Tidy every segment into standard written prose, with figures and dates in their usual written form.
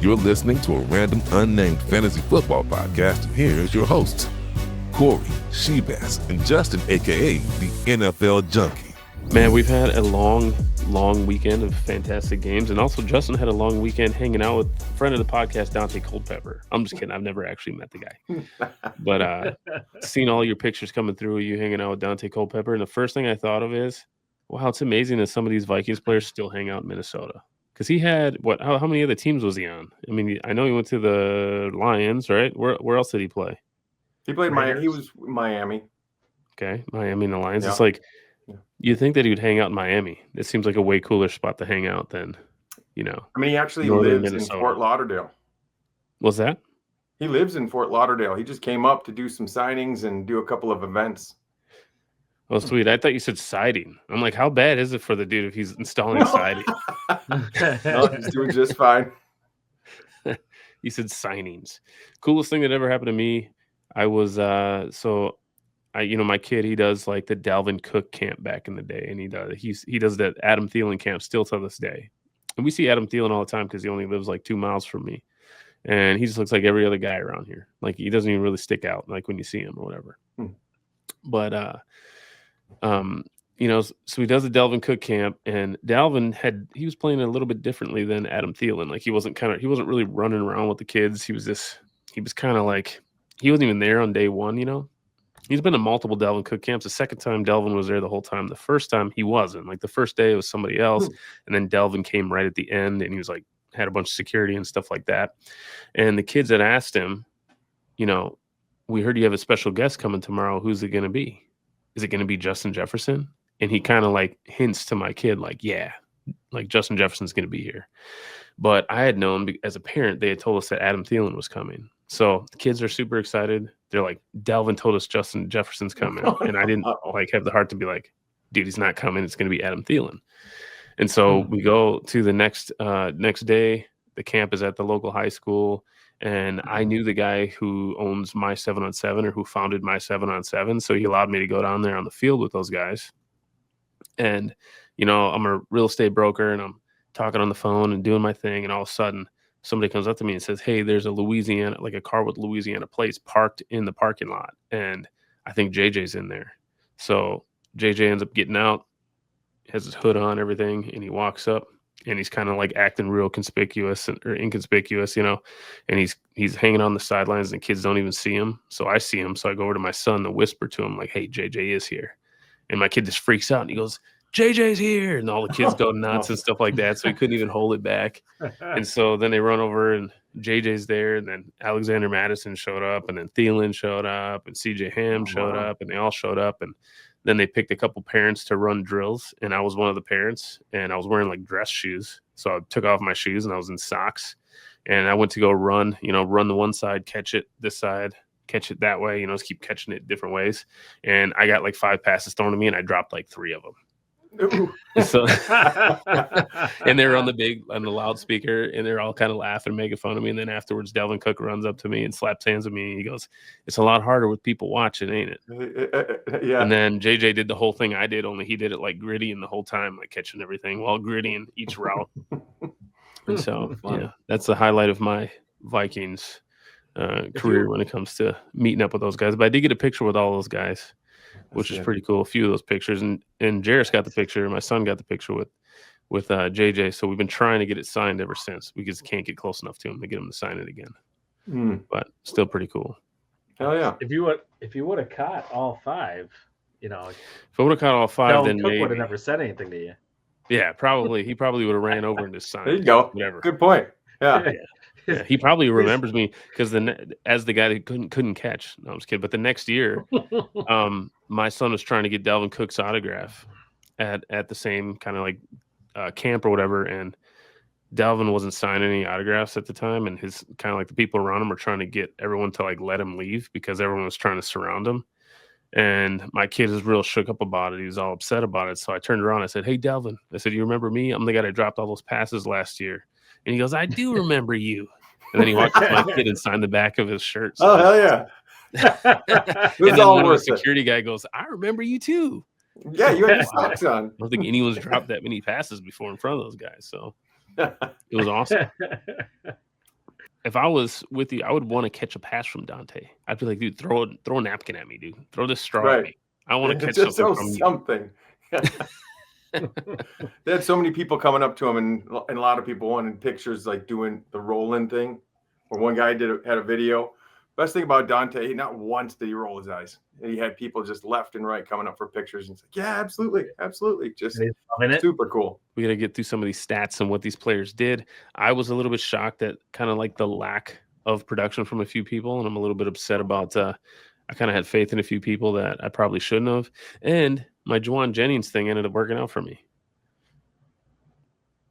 You're listening to a random unnamed fantasy football podcast. Here's your hosts, Corey, Shebass, and Justin, a.k.a. the NFL Junkie. Man, we've had a long weekend of fantastic games. And also, Justin had a long weekend hanging out with a friend of the podcast, Dante Culpepper. I'm just kidding. I've never actually met the guy. But seen all your pictures coming through of you hanging out with Dante Culpepper. And the first thing I thought of is, wow, it's amazing that some of these Vikings players still hang out in Minnesota. Because he had, how many other teams was he on? I mean, I know he went to the Lions, right? Where else did he play? He played Miami. He was Miami. Okay, Miami and the Lions. Yeah. It's like, you'd think that he would hang out in Miami. It seems like a way cooler spot to hang out than, I mean, he actually Northern lives Minnesota. in Fort Lauderdale. What's that? He lives in Fort Lauderdale. He just came up to do some signings and do a couple of events. Oh, sweet. I thought you said siding. I'm like, how bad is it for the dude if he's installing siding? No, he's doing just fine. You said signings. Coolest thing that ever happened to me, I was my kid, he does like the Dalvin Cook camp back in the day, and he does that Adam Thielen camp still to this day. And we see Adam Thielen all the time because he only lives like 2 miles from me. And he just looks like every other guy around here. Like, he doesn't even really stick out like when you see him or whatever. But so he does the Dalvin Cook camp, and Dalvin he was playing a little bit differently than Adam Thielen. Like, he wasn't really running around with the kids. He was kind of like, he wasn't even there on day one, He's been to multiple Dalvin Cook camps. The second time Dalvin was there the whole time. The first time he wasn't. Like, the first day it was somebody else, and then Dalvin came right at the end, and he was like, had a bunch of security and stuff like that. And the kids had asked him, we heard you have a special guest coming tomorrow. Who's it going to be? Is it going to be Justin Jefferson? And he kind of like hints to my kid, like, yeah, like Justin Jefferson's going to be here. But I had known as a parent, they had told us that Adam Thielen was coming. So the kids are super excited. They're like, Dalvin told us Justin Jefferson's coming. And I didn't have the heart to be like, dude, he's not coming. It's going to be Adam Thielen. And so we go to the next day. The camp is at the local high school. And I knew the guy who owns My 7 on 7, or who founded My 7 on 7. So he allowed me to go down there on the field with those guys. And, I'm a real estate broker, and I'm talking on the phone and doing my thing. And all of a sudden, somebody comes up to me and says, hey, there's a car with Louisiana plates parked in the parking lot. And I think JJ's in there. So JJ ends up getting out, has his hood on, everything. And he walks up, and he's kind of like acting real conspicuous or inconspicuous, and he's hanging on the sidelines, and the kids don't even see him. So I see him. So I go over to my son to whisper to him, like, hey, JJ is here. And my kid just freaks out, and he goes, JJ's here. And all the kids go nuts and stuff like that. So he couldn't even hold it back. And so then they run over, and JJ's there. And then Alexander Madison showed up, and then Thielen showed up, and CJ Ham showed up, and they all showed up. And then they picked a couple parents to run drills, and I was one of the parents, and I was wearing like dress shoes. So I took off my shoes, and I was in socks, and I went to go run the one side, catch it this side, catch it that way, just keep catching it different ways. And I got like 5 passes thrown to me, and I dropped like 3 of them. So, and they're on the loudspeaker, and they're all kind of laughing, making fun of me. And then afterwards, Dalvin Cook runs up to me and slaps hands with me. And he goes, "It's a lot harder with people watching, ain't it?" Yeah. And then JJ did the whole thing I did, only he did it like gritty, and the whole time like catching everything while grittying each route. And so, yeah, that's the highlight of my Vikings career when it comes to meeting up with those guys. But I did get a picture with all those guys, which is pretty cool. A few of those pictures, and Jairus got the picture. My son got the picture with JJ. So we've been trying to get it signed ever since. We just can't get close enough to him to get him to sign it again. But still pretty cool. Hell yeah! If you would have caught all 5, if I would have caught all 5, then Cook maybe would have never said anything to you. Yeah, probably. He probably would have ran over and just signed. There you go. Whatever. Good point. Yeah. Yeah, he probably remembers me because as the guy that couldn't catch. No, I'm just kidding. But the next year, my son was trying to get Dalvin Cook's autograph at the same kind of like camp or whatever, and Dalvin wasn't signing any autographs at the time, and his kind of like the people around him were trying to get everyone to like let him leave because everyone was trying to surround him. And my kid was real shook up about it. He was all upset about it. So I turned around. I said, "Hey, Dalvin," I said, "You remember me? I'm the guy that dropped all those passes last year." And he goes, "I do remember you." And then he walked up to my kid and signed the back of his shirt. So, oh, hell yeah. And then one of the security guy goes, "I remember you too." Yeah, you had your socks on. I don't think anyone's dropped that many passes before in front of those guys. So it was awesome. if I was with you, I would want to catch a pass from Dante. I'd be like, dude, throw a napkin at me, dude. Throw this straw at me. I want to catch Just something so from you. something. They had so many people coming up to him, and a lot of people wanted pictures, like doing the rolling thing. Or one guy had a video. Best thing about Dante, not once did he roll his eyes. He had people just left and right coming up for pictures, and it's like, yeah, absolutely, just super cool. We got to get through some of these stats and what these players did. I was a little bit shocked at kind of like the lack of production from a few people, and I'm a little bit upset about. I kind of had faith in a few people that I probably shouldn't have, and my Juwan Jennings thing ended up working out for me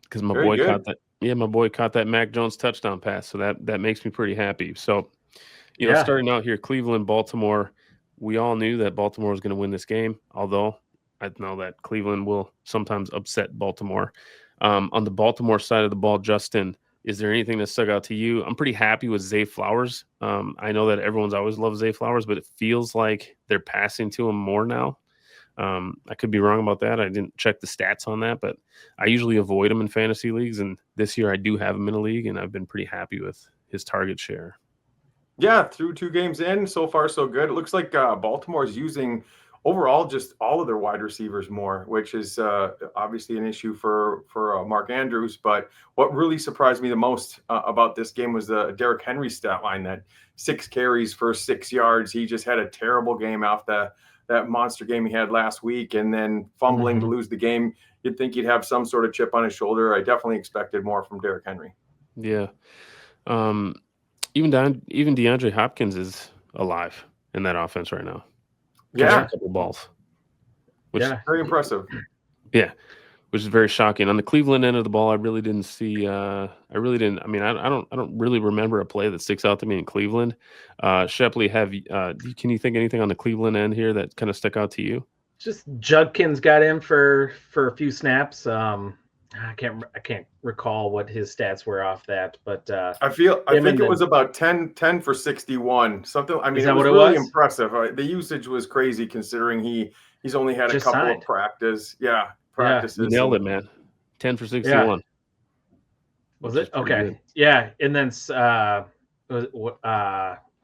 because my boy caught that. Yeah, my boy caught that Mac Jones touchdown pass, so that makes me pretty happy. So, you know, starting out here, Cleveland, Baltimore, we all knew that Baltimore was going to win this game, although I know that Cleveland will sometimes upset Baltimore. On the Baltimore side of the ball, Justin, is there anything that stuck out to you? I'm pretty happy with Zay Flowers. I know that everyone's always loved Zay Flowers, but it feels like they're passing to him more now. I could be wrong about that. I didn't check the stats on that, but I usually avoid him in fantasy leagues. And this year I do have him in a league, and I've been pretty happy with his target share. Yeah, through 2 games in, so far so good. It looks like Baltimore is using overall just all of their wide receivers more, which is obviously an issue for Mark Andrews. But what really surprised me the most about this game was the Derrick Henry stat line, that 6 carries for 6 yards. He just had a terrible game after that monster game he had last week, and then fumbling to lose the game. You'd think he'd have some sort of chip on his shoulder. I definitely expected more from Derrick Henry. Yeah. Even DeAndre Hopkins is alive in that offense right now. Yeah. A couple balls. Which is very impressive. Yeah. Which is very shocking. On the Cleveland end of the ball, I really didn't see. I don't really remember a play that sticks out to me in Cleveland. Shepley, can you think anything on the Cleveland end here that kind of stuck out to you? Just Judkins got in for a few snaps. I can't recall what his stats were off that, but I think it was about 10 for 61. Something. I mean, it was really impressive. The usage was crazy considering he's only had a couple of practices. Yeah. Practices. You nailed it, man. 10 for 61. Yeah. Was it? Okay. Good. Yeah. And then oh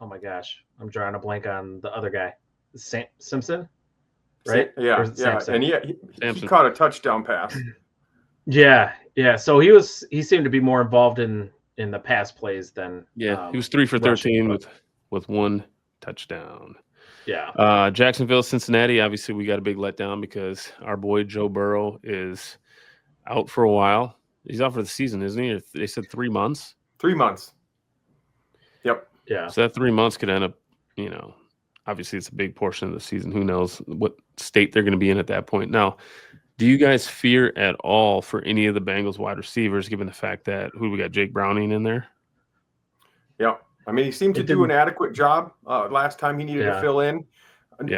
my gosh, I'm drawing a blank on the other guy. Simpson? Right? Yeah. And he caught a touchdown pass. Yeah. So he seemed to be more involved in the pass plays than he was 3 for 13 with 1 touchdown. Yeah. Jacksonville, Cincinnati, obviously we got a big letdown because our boy Joe Burrow is out for a while. He's out for the season, isn't he? They said 3 months. 3 months. Yep. Yeah. So that 3 months could end up, obviously it's a big portion of the season. Who knows what state they're going to be in at that point. Now, do you guys fear at all for any of the Bengals wide receivers, given the fact that we got Jake Browning in there? Yeah. I mean, he seemed to do an adequate job last time he needed to fill in.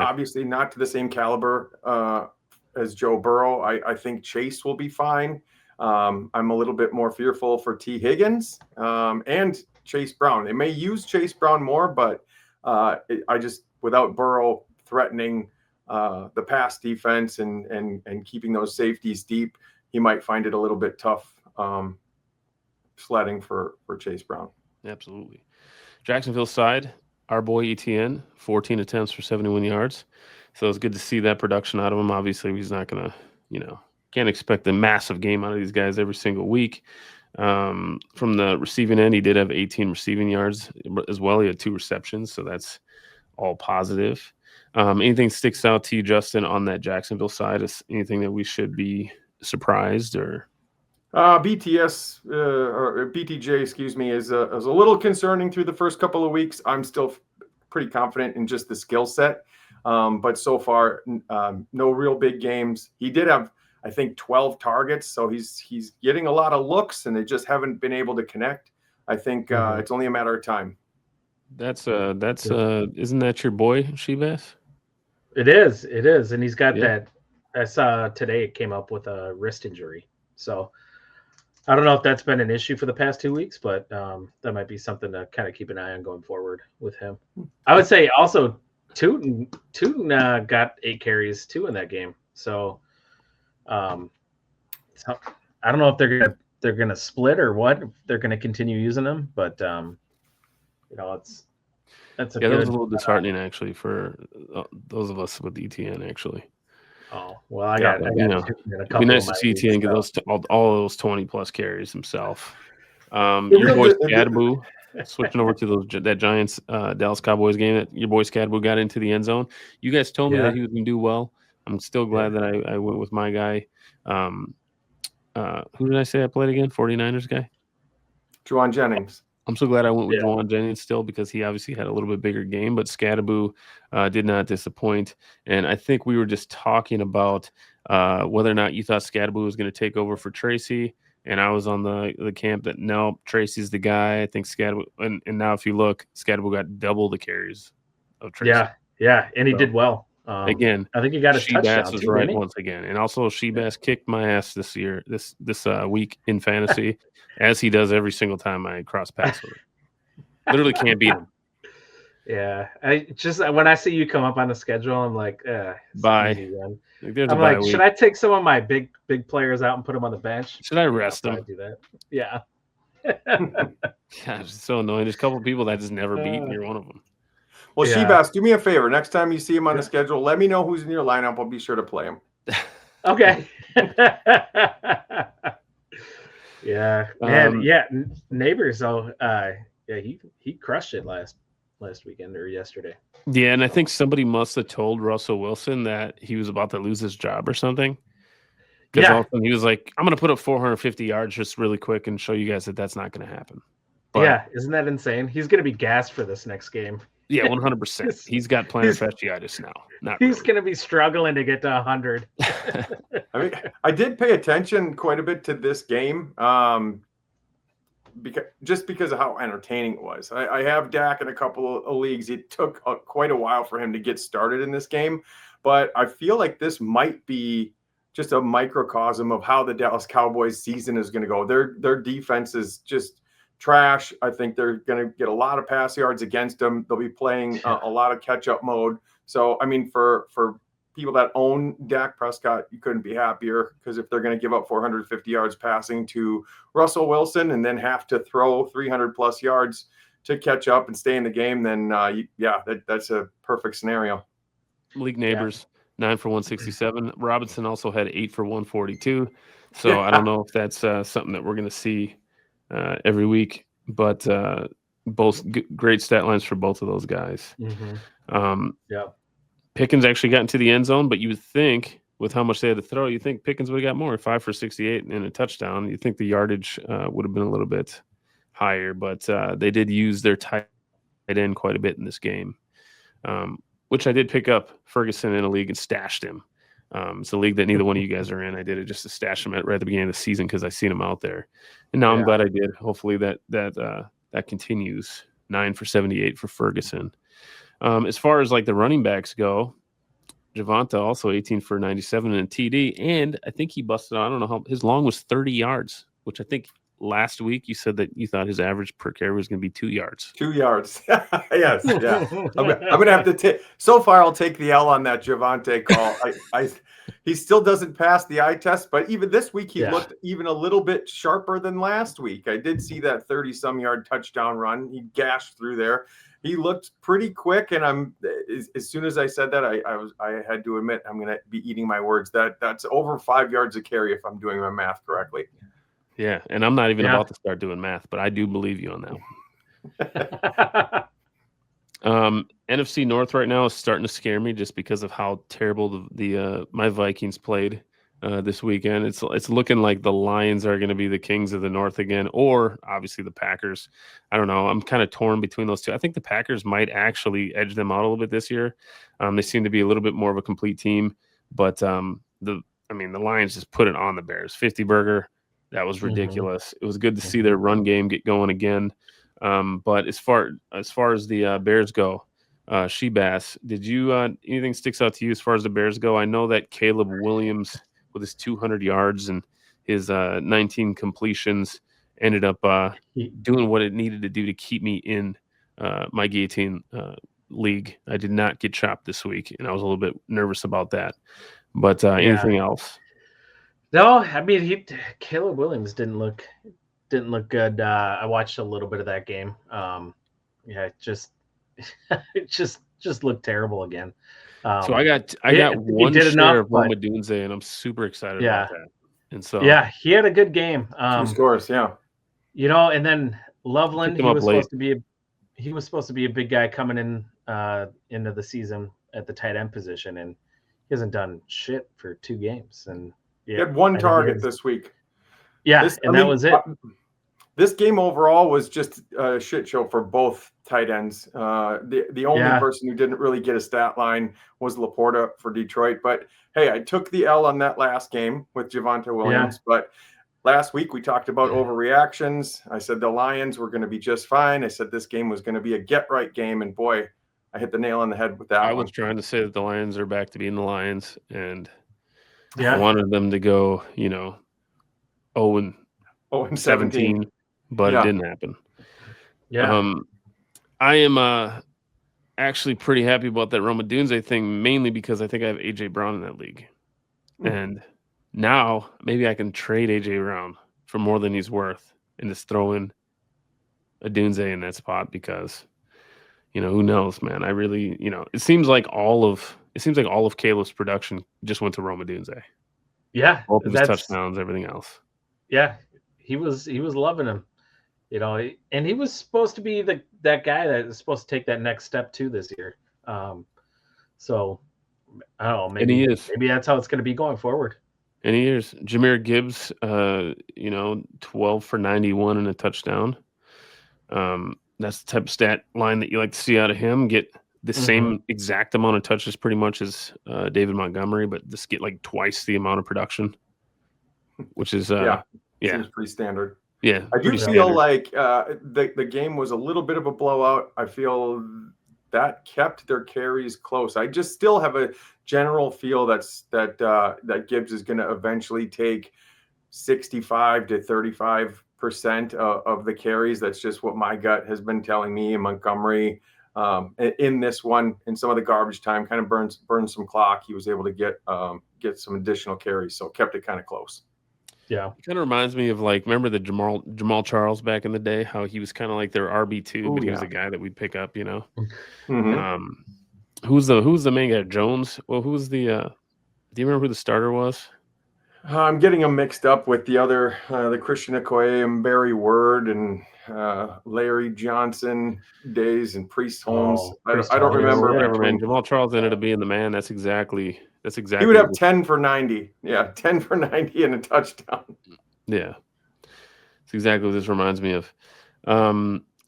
Obviously not to the same caliber as Joe Burrow. I think Chase will be fine. I'm a little bit more fearful for T. Higgins and Chase Brown. They may use Chase Brown more, but without Burrow threatening the pass defense and keeping those safeties deep, he might find it a little bit tough sledding for Chase Brown. Absolutely. Jacksonville side, our boy ETN, 14 attempts for 71 yards. So it's good to see that production out of him. Obviously, he's not going to, can't expect a massive game out of these guys every single week. From the receiving end, he did have 18 receiving yards as well. He had 2 receptions, so that's all positive. Anything sticks out to you, Justin, on that Jacksonville side? Is anything that we should be surprised or? BTS or BTJ, excuse me, is a little concerning through the first couple of weeks. I'm still pretty confident in just the skill set, but so far, no real big games. He did have, I think, 12 targets, so he's getting a lot of looks, and they just haven't been able to connect. I think it's only a matter of time. That's isn't that your boy, Shibas? It is, and he's got that. I saw today it came up with a wrist injury, so. I don't know if that's been an issue for the past 2 weeks, but that might be something to kind of keep an eye on going forward with him. I would say also Tootin got 8 carries too in that game. So I don't know if they're gonna split or what. If they're gonna continue using them, but that's a that good. was a little disheartening actually for those of us with ETN actually. Oh well, I got you know, a it'd be nice to see ETN get those all of those 20+ carries himself. Your boy Scadaboo switching over to that Giants Dallas Cowboys game that your boy Scadaboo got into the end zone. You guys told me that he was going to do well. I'm still glad that I went with my guy. Who did I say I played again? 49ers guy? Juwan Jennings. I'm so glad I went with Juwan Jennings still because he obviously had a little bit bigger game, but Scadaboo did not disappoint. And I think we were just talking about whether or not you thought Scadaboo was going to take over for Tracy. And I was on the camp that no, Tracy's the guy. I think Scadaboo, and now if you look, Scadaboo got double the carries of Tracy. Yeah, and he did well. Again, I think he got his touchdown was too, right once again, and also Shebass kicked my ass this week in fantasy, as he does every single time I cross paths with him. Literally can't beat him. Yeah, I just when I see you come up on the schedule, I'm like, bye. I'm like, should I take some of my big players out and put them on the bench? Should I rest them? I do that. Yeah. Gosh, it's so annoying. There's a couple of people that just never beat, and you're one of them. Well, Shebass, do me a favor. Next time you see him on the schedule, let me know who's in your lineup. I'll be sure to play him. Okay. Yeah. Man, Neighbors, though, he crushed it last weekend or yesterday. Yeah, and I think somebody must have told Russell Wilson that he was about to lose his job or something. Because all of a sudden he was like, I'm going to put up 450 yards just really quick and show you guys that that's not going to happen. But, isn't that insane? He's going to be gassed for this next game. Yeah, 100%. He's got plantar fasciitis now. He's going to be struggling to get to 100. I mean, I did pay attention quite a bit to this game because of how entertaining it was. I have Dak in a couple of leagues. It took quite a while for him to get started in this game, but I feel like this might be just a microcosm of how the Dallas Cowboys season is going to go. Their defense is just trash. I think they're going to get a lot of pass yards against them. They'll be playing a lot of catch-up mode. So, I mean, for people that own Dak Prescott, you couldn't be happier, because if they're going to give up 450 yards passing to Russell Wilson and then have to throw 300+ yards to catch up and stay in the game, then, that's a perfect scenario. League neighbors, 9 for 167. Robinson also had 8 for 142. So I don't know if that's something that we're going to see every week, but both great stat lines for both of those guys. Pickens actually got into the end zone, but you would think with how much they had to throw, you think Pickens would have got more, 5 for 68 and a touchdown. You think the yardage would have been a little bit higher, but they did use their tight end quite a bit in this game, which I did pick up Ferguson in a league and stashed him. It's a league that neither one of you guys are in. I did it just to stash him right at the beginning of the season because I seen him out there, and now I'm glad I did. Hopefully that continues. 9 for 78 for Ferguson. As far as like the running backs go, Javonte also 18 for 97 and a TD, and I think he busted. I don't know how his long was 30 yards, which I think last week you said that you thought his average per carry was going to be 2 yards. 2 yards. Yes. Yeah. I'm going to have to take, so far I'll take the L on that Javonte call. He still doesn't pass the eye test, but even this week he looked even a little bit sharper than last week. I did see that 30-some yard touchdown run. He gashed through there. He looked pretty quick, and as soon as I said that, I had to admit I'm going to be eating my words. That's over 5 yards a carry if I'm doing my math correctly. Yeah, and I'm not even about to start doing math, but I do believe you on that one. NFC North right now is starting to scare me just because of how terrible my Vikings played this weekend. It's looking like the Lions are going to be the kings of the North again, or obviously the Packers. I don't know. I'm kind of torn between those two. I think the Packers might actually edge them out a little bit this year. They seem to be a little bit more of a complete team, but the Lions just put it on the Bears. 50-burger. That was ridiculous. It was good to see their run game get going again. But as far as the Bears go, Shebass, did you anything sticks out to you as far as the Bears go? I know that Caleb Williams with his 200 yards and his 19 completions ended up doing what it needed to do to keep me in my guillotine league. I did not get chopped this week, and I was a little bit nervous about that. But anything else? No, I mean Caleb Williams didn't look good. I watched a little bit of that game. yeah, it just looked terrible again. So I got he one did share enough, of Roma Dunze, and I'm super excited about that. And so yeah, he had a good game. 2 scores, yeah. And then Loveland, him up supposed to be a big guy coming in into the season at the tight end position, and he hasn't done shit for 2 games. And He had 1 target this week. Yeah, that was it. This game overall was just a shit show for both tight ends. The only person who didn't really get a stat line was Laporta for Detroit. But hey, I took the L on that last game with Javonte Williams. But last week we talked about overreactions. I said the Lions were going to be just fine. I said this game was going to be a get-right game. And boy, I hit the nail on the head with that one. I was trying to say that the Lions are back to being the Lions. And I wanted them to go, 0-17. But it didn't happen. Yeah. I am actually pretty happy about that Roma Dunze thing, mainly because I think I have AJ Brown in that league. And now maybe I can trade AJ Brown for more than he's worth and just throw in a Dunze in that spot because, who knows, man. I really, it seems like all of Caleb's production just went to Roma Dunze. Yeah. Both of his touchdowns, everything else. Yeah. He was loving him. And he was supposed to be that guy that is supposed to take that next step too this year. So I don't know, maybe that's how it's going to be going forward. And he is. Jahmyr Gibbs, 12 for 91 and a touchdown. That's the type of stat line that you like to see out of him. Get the same exact amount of touches pretty much as David Montgomery, but just get like twice the amount of production, which is seems pretty standard. Yeah, I do feel like the game was a little bit of a blowout. I feel that kept their carries close. I just still have a general feel that Gibbs is going to eventually take 65 to 35% of the carries. That's just what my gut has been telling me. And Montgomery in this one, in some of the garbage time, kind of burns some clock. He was able to get some additional carries, so kept it kind of close. Yeah, it kind of reminds me of remember the Jamal Charles back in the day, how he was kind of like their RB2, but he was a guy that we'd pick up, Mm-hmm. Who's the main guy? Jones? Well, who's the do you remember who the starter was? I'm getting them mixed up with the other, the Christian Okoye and Barry Word and Larry Johnson days and Priest Holmes. I don't remember. Whatever, man. Jamal Charles ended up being the man. That's exactly. He would have 10 for 90. Yeah, 10 for 90 and a touchdown. Yeah, that's exactly what this reminds me of.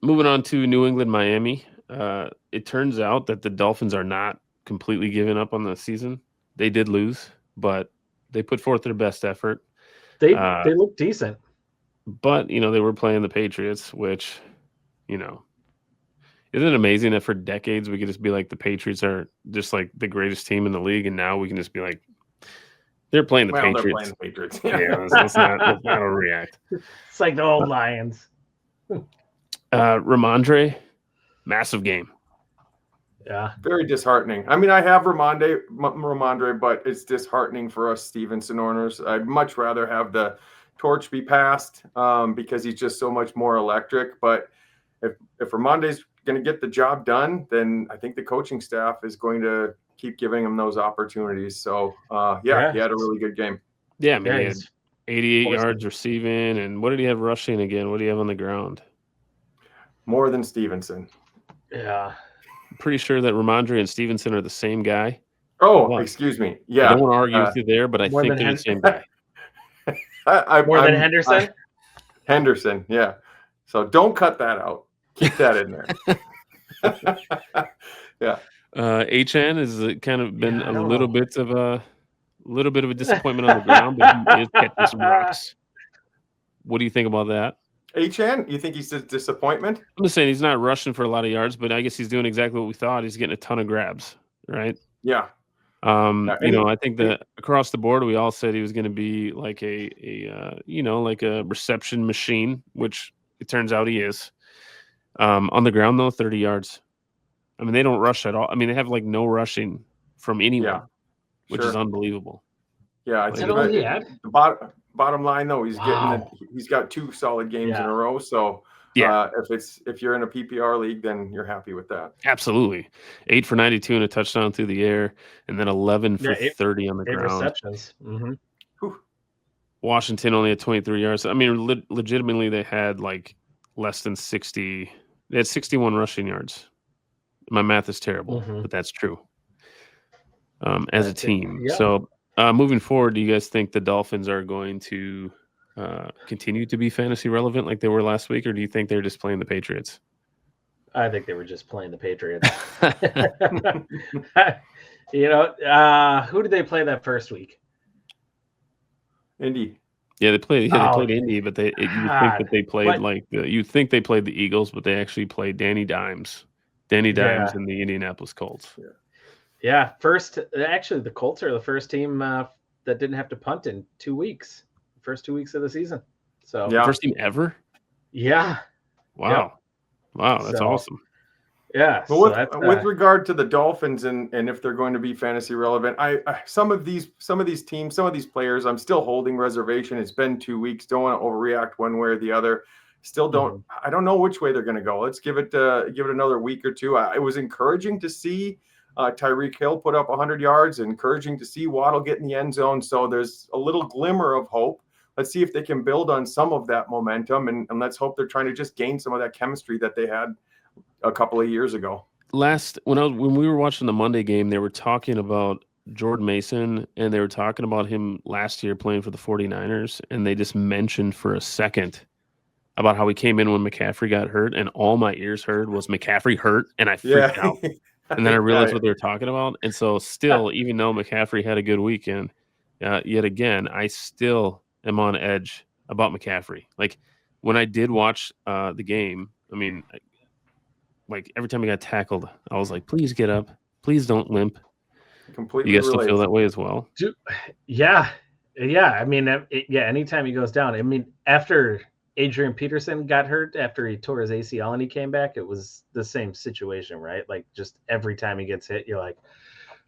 Moving on to New England, Miami. It turns out that the Dolphins are not completely giving up on the season. They did lose, but they put forth their best effort. They look decent. But, they were playing the Patriots, which, isn't it amazing that for decades we could just be like the Patriots are just like the greatest team in the league, and now we can just be like they're playing the Patriots. They're playing the Patriots. Yeah, let's not overreact. It's like the old Lions. Ramondre, massive game. Yeah, very disheartening. I mean, I have Ramondre, but it's disheartening for us Stevenson owners. I'd much rather have the torch be passed because he's just so much more electric. But if Ramondre's going to get the job done, then I think the coaching staff is going to keep giving him those opportunities. So, he had a really good game. Yeah, I mean, he had 88 yards receiving, and what did he have rushing again? What did he have on the ground? More than Stevenson. Yeah. I'm pretty sure that Ramondre and Stevenson are the same guy. Oh, excuse me. Yeah. I don't want to argue with you there, but I think they're the same guy. More than Henderson? Henderson, yeah. So don't cut that out. Keep that in there. Yeah. HN has kind of been a little bit of a disappointment on the ground, but he is catching some rocks. What do you think about that? HN, you think he's a disappointment? I'm just saying he's not rushing for a lot of yards, but I guess he's doing exactly what we thought. He's getting a ton of grabs, right? Yeah. I think that across the board, we all said he was going to be like like a reception machine, which it turns out he is. On the ground, though, 30 yards. I mean, they don't rush at all. I mean, they have like no rushing from anyone, which is unbelievable. Yeah, I think the bottom line though, he's got 2 solid games in a row. So Yeah. If you're in a PPR league, then you're happy with that. Absolutely. 8 for 92 and a touchdown through the air, and then 11 for 30 on the 8 ground. receptions. Mm-hmm. Washington only had 23 yards. I mean, legitimately, they had like less than 60. They had 61 rushing yards. My math is terrible, but that's true. As a team. Yeah. So moving forward, do you guys think the Dolphins are going to continue to be fantasy relevant like they were last week, or do you think they're just playing the Patriots? I think they were just playing the Patriots. Who did they play that first week? Indy. Yeah, they played Indy, but you would think that they played you think they played the Eagles, but they actually played Danny Dimes and the Indianapolis Colts. Yeah, actually the Colts are the first team that didn't have to punt in 2 weeks. First 2 weeks of the season. So first team ever? Yeah. Wow. Yep. Wow, that's awesome. Yeah. But with regard to the Dolphins and if they're going to be fantasy relevant, I some of these teams, some of these players, I'm still holding reservation. It's been 2 weeks. Don't want to overreact one way or the other. Still don't. I don't know which way they're going to go. Let's give it another week or two. It was encouraging to see Tyreek Hill put up 100 yards. Encouraging to see Waddle get in the end zone. So there's a little glimmer of hope. Let's see if they can build on some of that momentum, and let's hope they're trying to just gain some of that chemistry that they had a couple of years ago. When we were watching the Monday game, they were talking about Jordan Mason, and they were talking about him last year playing for the 49ers, and they just mentioned for a second about how he came in when McCaffrey got hurt, and all my ears heard was McCaffrey hurt, and I freaked out. And then I realized what they were talking about. And so still, even though McCaffrey had a good weekend, yet again, I still am on edge about McCaffrey. Like when I did watch the game, I mean, like every time he got tackled, I was like, please get up. Please don't limp. Completely. You guys still feel that way as well? Yeah. I mean, anytime he goes down. I mean, after Adrian Peterson got hurt, after he tore his ACL and he came back, it was the same situation, right? Like just every time he gets hit, you're like,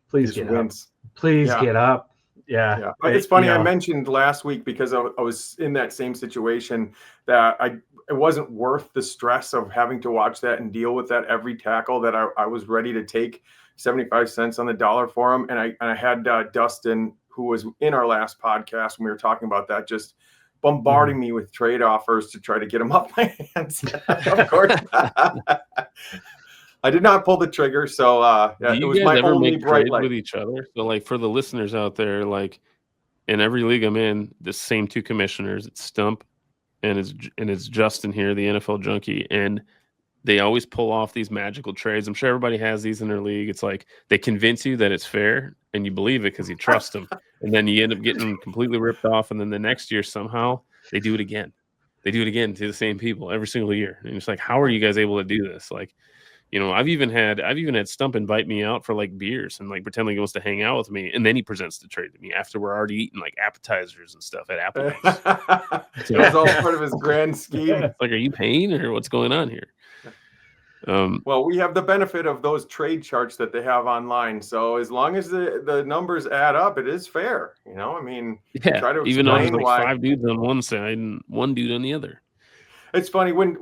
please get up. Please get up. Yeah. It's funny. I mentioned last week because I was in that same situation that it wasn't worth the stress of having to watch that and deal with that every tackle that I was ready to take 75 cents on the dollar for him. And I had Dustin, who was in our last podcast when we were talking about that, just bombarding me with trade offers to try to get him off my hands. Of course. I did not pull the trigger, so it was my only bright light with each other. So, like for the listeners out there, like in every league I'm in, the same two commissioners, it's Stump and it's Justin here, the NFL junkie, and they always pull off these magical trades. I'm sure everybody has these in their league. It's like they convince you that it's fair, and you believe it because you trust them, and then you end up getting completely ripped off, and then the next year somehow they do it again. They do it again to the same people every single year, and it's like, how are you guys able to do this? Like. I've even had Stump invite me out for like beers and like pretend like he wants to hang out with me, and then he presents the trade to me after we're already eating like appetizers and stuff at Applebee's. So it was all part of his grand scheme. It's like, are you paying or what's going on here? Well, we have the benefit of those trade charts that they have online, so as long as the numbers add up, it is fair. I mean, try to even though there's explain like why 5 dudes on one side and 1 dude on the other. It's funny when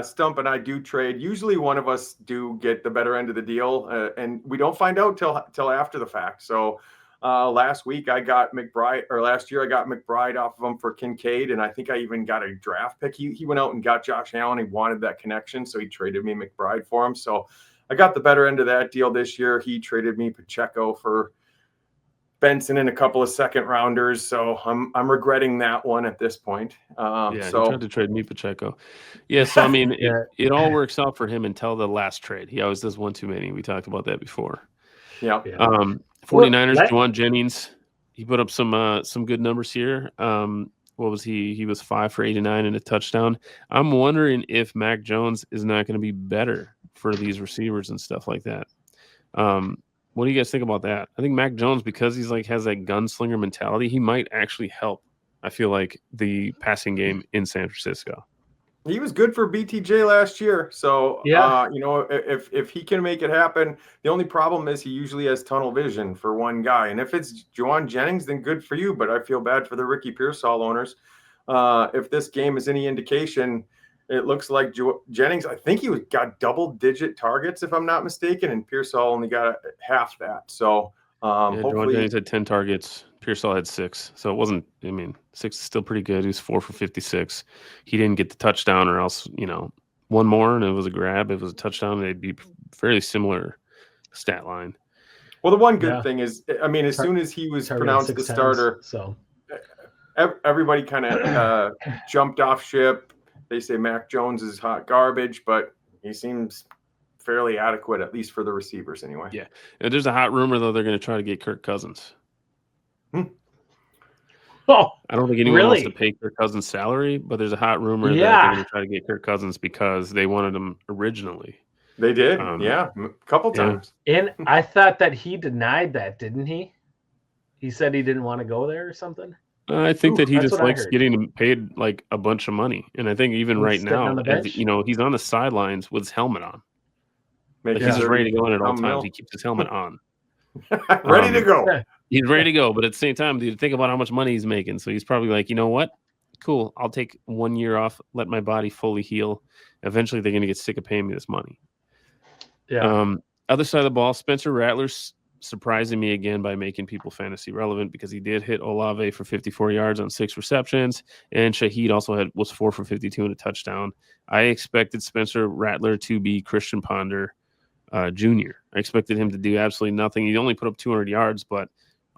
Stump and I do trade. Usually, one of us do get the better end of the deal, and we don't find out till after the fact. So, last year I got McBride off of him for Kincaid, and I think I even got a draft pick. He went out and got Josh Allen. He wanted that connection, so he traded me McBride for him. So, I got the better end of that deal this year. He traded me Pacheco for Benson and a couple of second rounders, so I'm regretting that one at this point. He tried to trade me Pacheco. Yeah, so I mean, it all works out for him until the last trade. He always does one too many. We talked about that before. Yeah. 49ers, Juwan Jennings, he put up some good numbers here. What was he? He was 5 for 89 and a touchdown. I'm wondering if Mac Jones is not going to be better for these receivers and stuff like that. What do you guys think about that? I think Mac Jones, because he's like has that gunslinger mentality, he might actually help. I feel like the passing game in San Francisco. He was good for BTJ last year, so if he can make it happen, the only problem is he usually has tunnel vision for one guy, and if it's Juwan Jennings, then good for you. But I feel bad for the Ricky Pearsall owners. If this game is any indication, it looks like Jennings, I think he got double-digit targets, if I'm not mistaken, and Pearsall only got half that. So hopefully, Jennings had 10 targets. Pearsall had 6. So it wasn't, 6 is still pretty good. He was 4 for 56. He didn't get the touchdown, or else, one more and it was a grab. If it was a touchdown, they'd be fairly similar stat line. Well, the one good thing is, as soon as he was pronounced the starter, so everybody kind of jumped off ship. They say Mac Jones is hot garbage, but he seems fairly adequate, at least for the receivers anyway. Yeah. And there's a hot rumor, though, they're going to try to get Kirk Cousins. Oh, I don't think anyone wants to pay Kirk Cousins' salary, but there's a hot rumor that they're going to try to get Kirk Cousins because they wanted him originally. They did, a couple times. And I thought that he denied that, didn't he? He said he didn't want to go there or something. I think that he just likes getting paid like a bunch of money, and I think even right now, he's on the sidelines with his helmet on. Like he's just ready to go in at all times. He keeps his helmet on, ready to go. He's ready to go, but at the same time, dude, think about how much money he's making. So he's probably like, you know what? Cool, I'll take 1 year off, let my body fully heal. Eventually, they're going to get sick of paying me this money. Yeah. Other side of the ball, Spencer Rattler's surprising me again by making people fantasy relevant because he did hit Olave for 54 yards on 6 receptions, and Shaheed also was 4 for 52 and a touchdown. I expected Spencer Rattler to be Christian Ponder Jr. I expected him to do absolutely nothing. He only put up 200 yards, but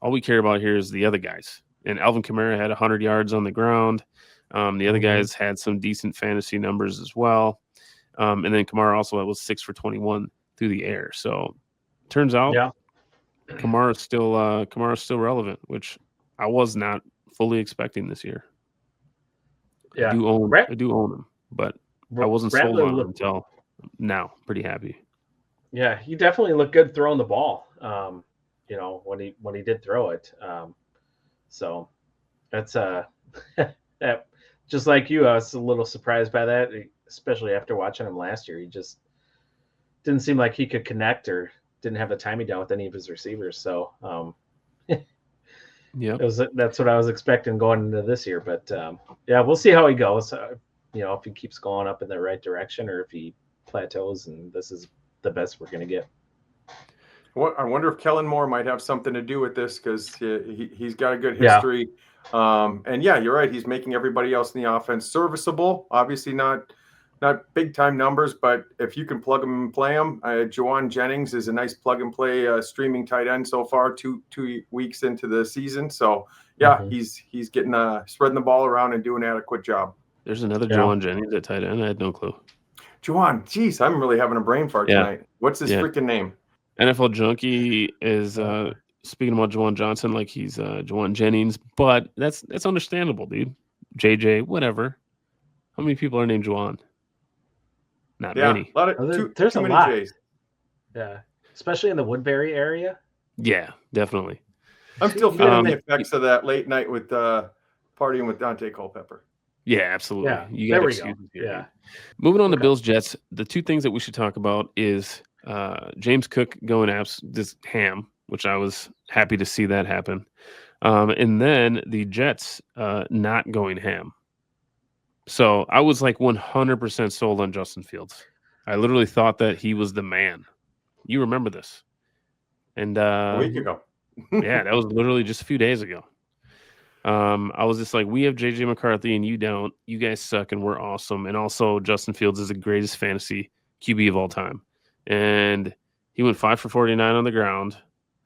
all we care about here is the other guys. And Alvin Kamara had 100 yards on the ground. The other guys had some decent fantasy numbers as well. And then Kamara also was 6 for 21 through the air. So turns out Kamara's still relevant, which I was not fully expecting this year. Yeah. I do own him, but I wasn't sold on him until now. Pretty happy. Yeah, he definitely looked good throwing the ball. When he did throw it. So that's that, just like you, I was a little surprised by that, especially after watching him last year. He just didn't seem like he could connect or didn't have the timing down with any of his receivers. So that's what I was expecting going into this year. But we'll see how he goes. If he keeps going up in the right direction or if he plateaus and this is the best we're going to get. I wonder if Kellen Moore might have something to do with this because he's got a good history. And you're right. He's making everybody else in the offense serviceable. Obviously not big time numbers, but if you can plug them and play them, Juwan Jennings is a nice plug and play streaming tight end so far, two weeks into the season. So he's getting spreading the ball around and doing an adequate job. There's another Juwan Jennings at tight end. I had no clue. Juwan, geez, I'm really having a brain fart tonight. What's his freaking name? NFL Junkie is speaking about Juwan Johnson like he's Juwan Jennings, but that's understandable, dude. JJ, whatever. How many people are named Juwan? Not many. There's too many J's. Yeah, especially in the Woodbury area. Yeah, definitely. I'm still feeling the effects of that late night with partying with Dante Culpepper. Yeah, absolutely. Yeah, you got excuses here. Yeah. Moving on to Bills Jets, the two things that we should talk about is James Cook going this ham, which I was happy to see that happen. And then the Jets not going ham. So I was like 100% sold on Justin Fields. I literally thought that he was the man. You remember this. And a week ago. Yeah, that was literally just a few days ago. I was just like, we have JJ McCarthy and you don't. You guys suck and we're awesome. And also Justin Fields is the greatest fantasy QB of all time. And he went 5 for 49 on the ground,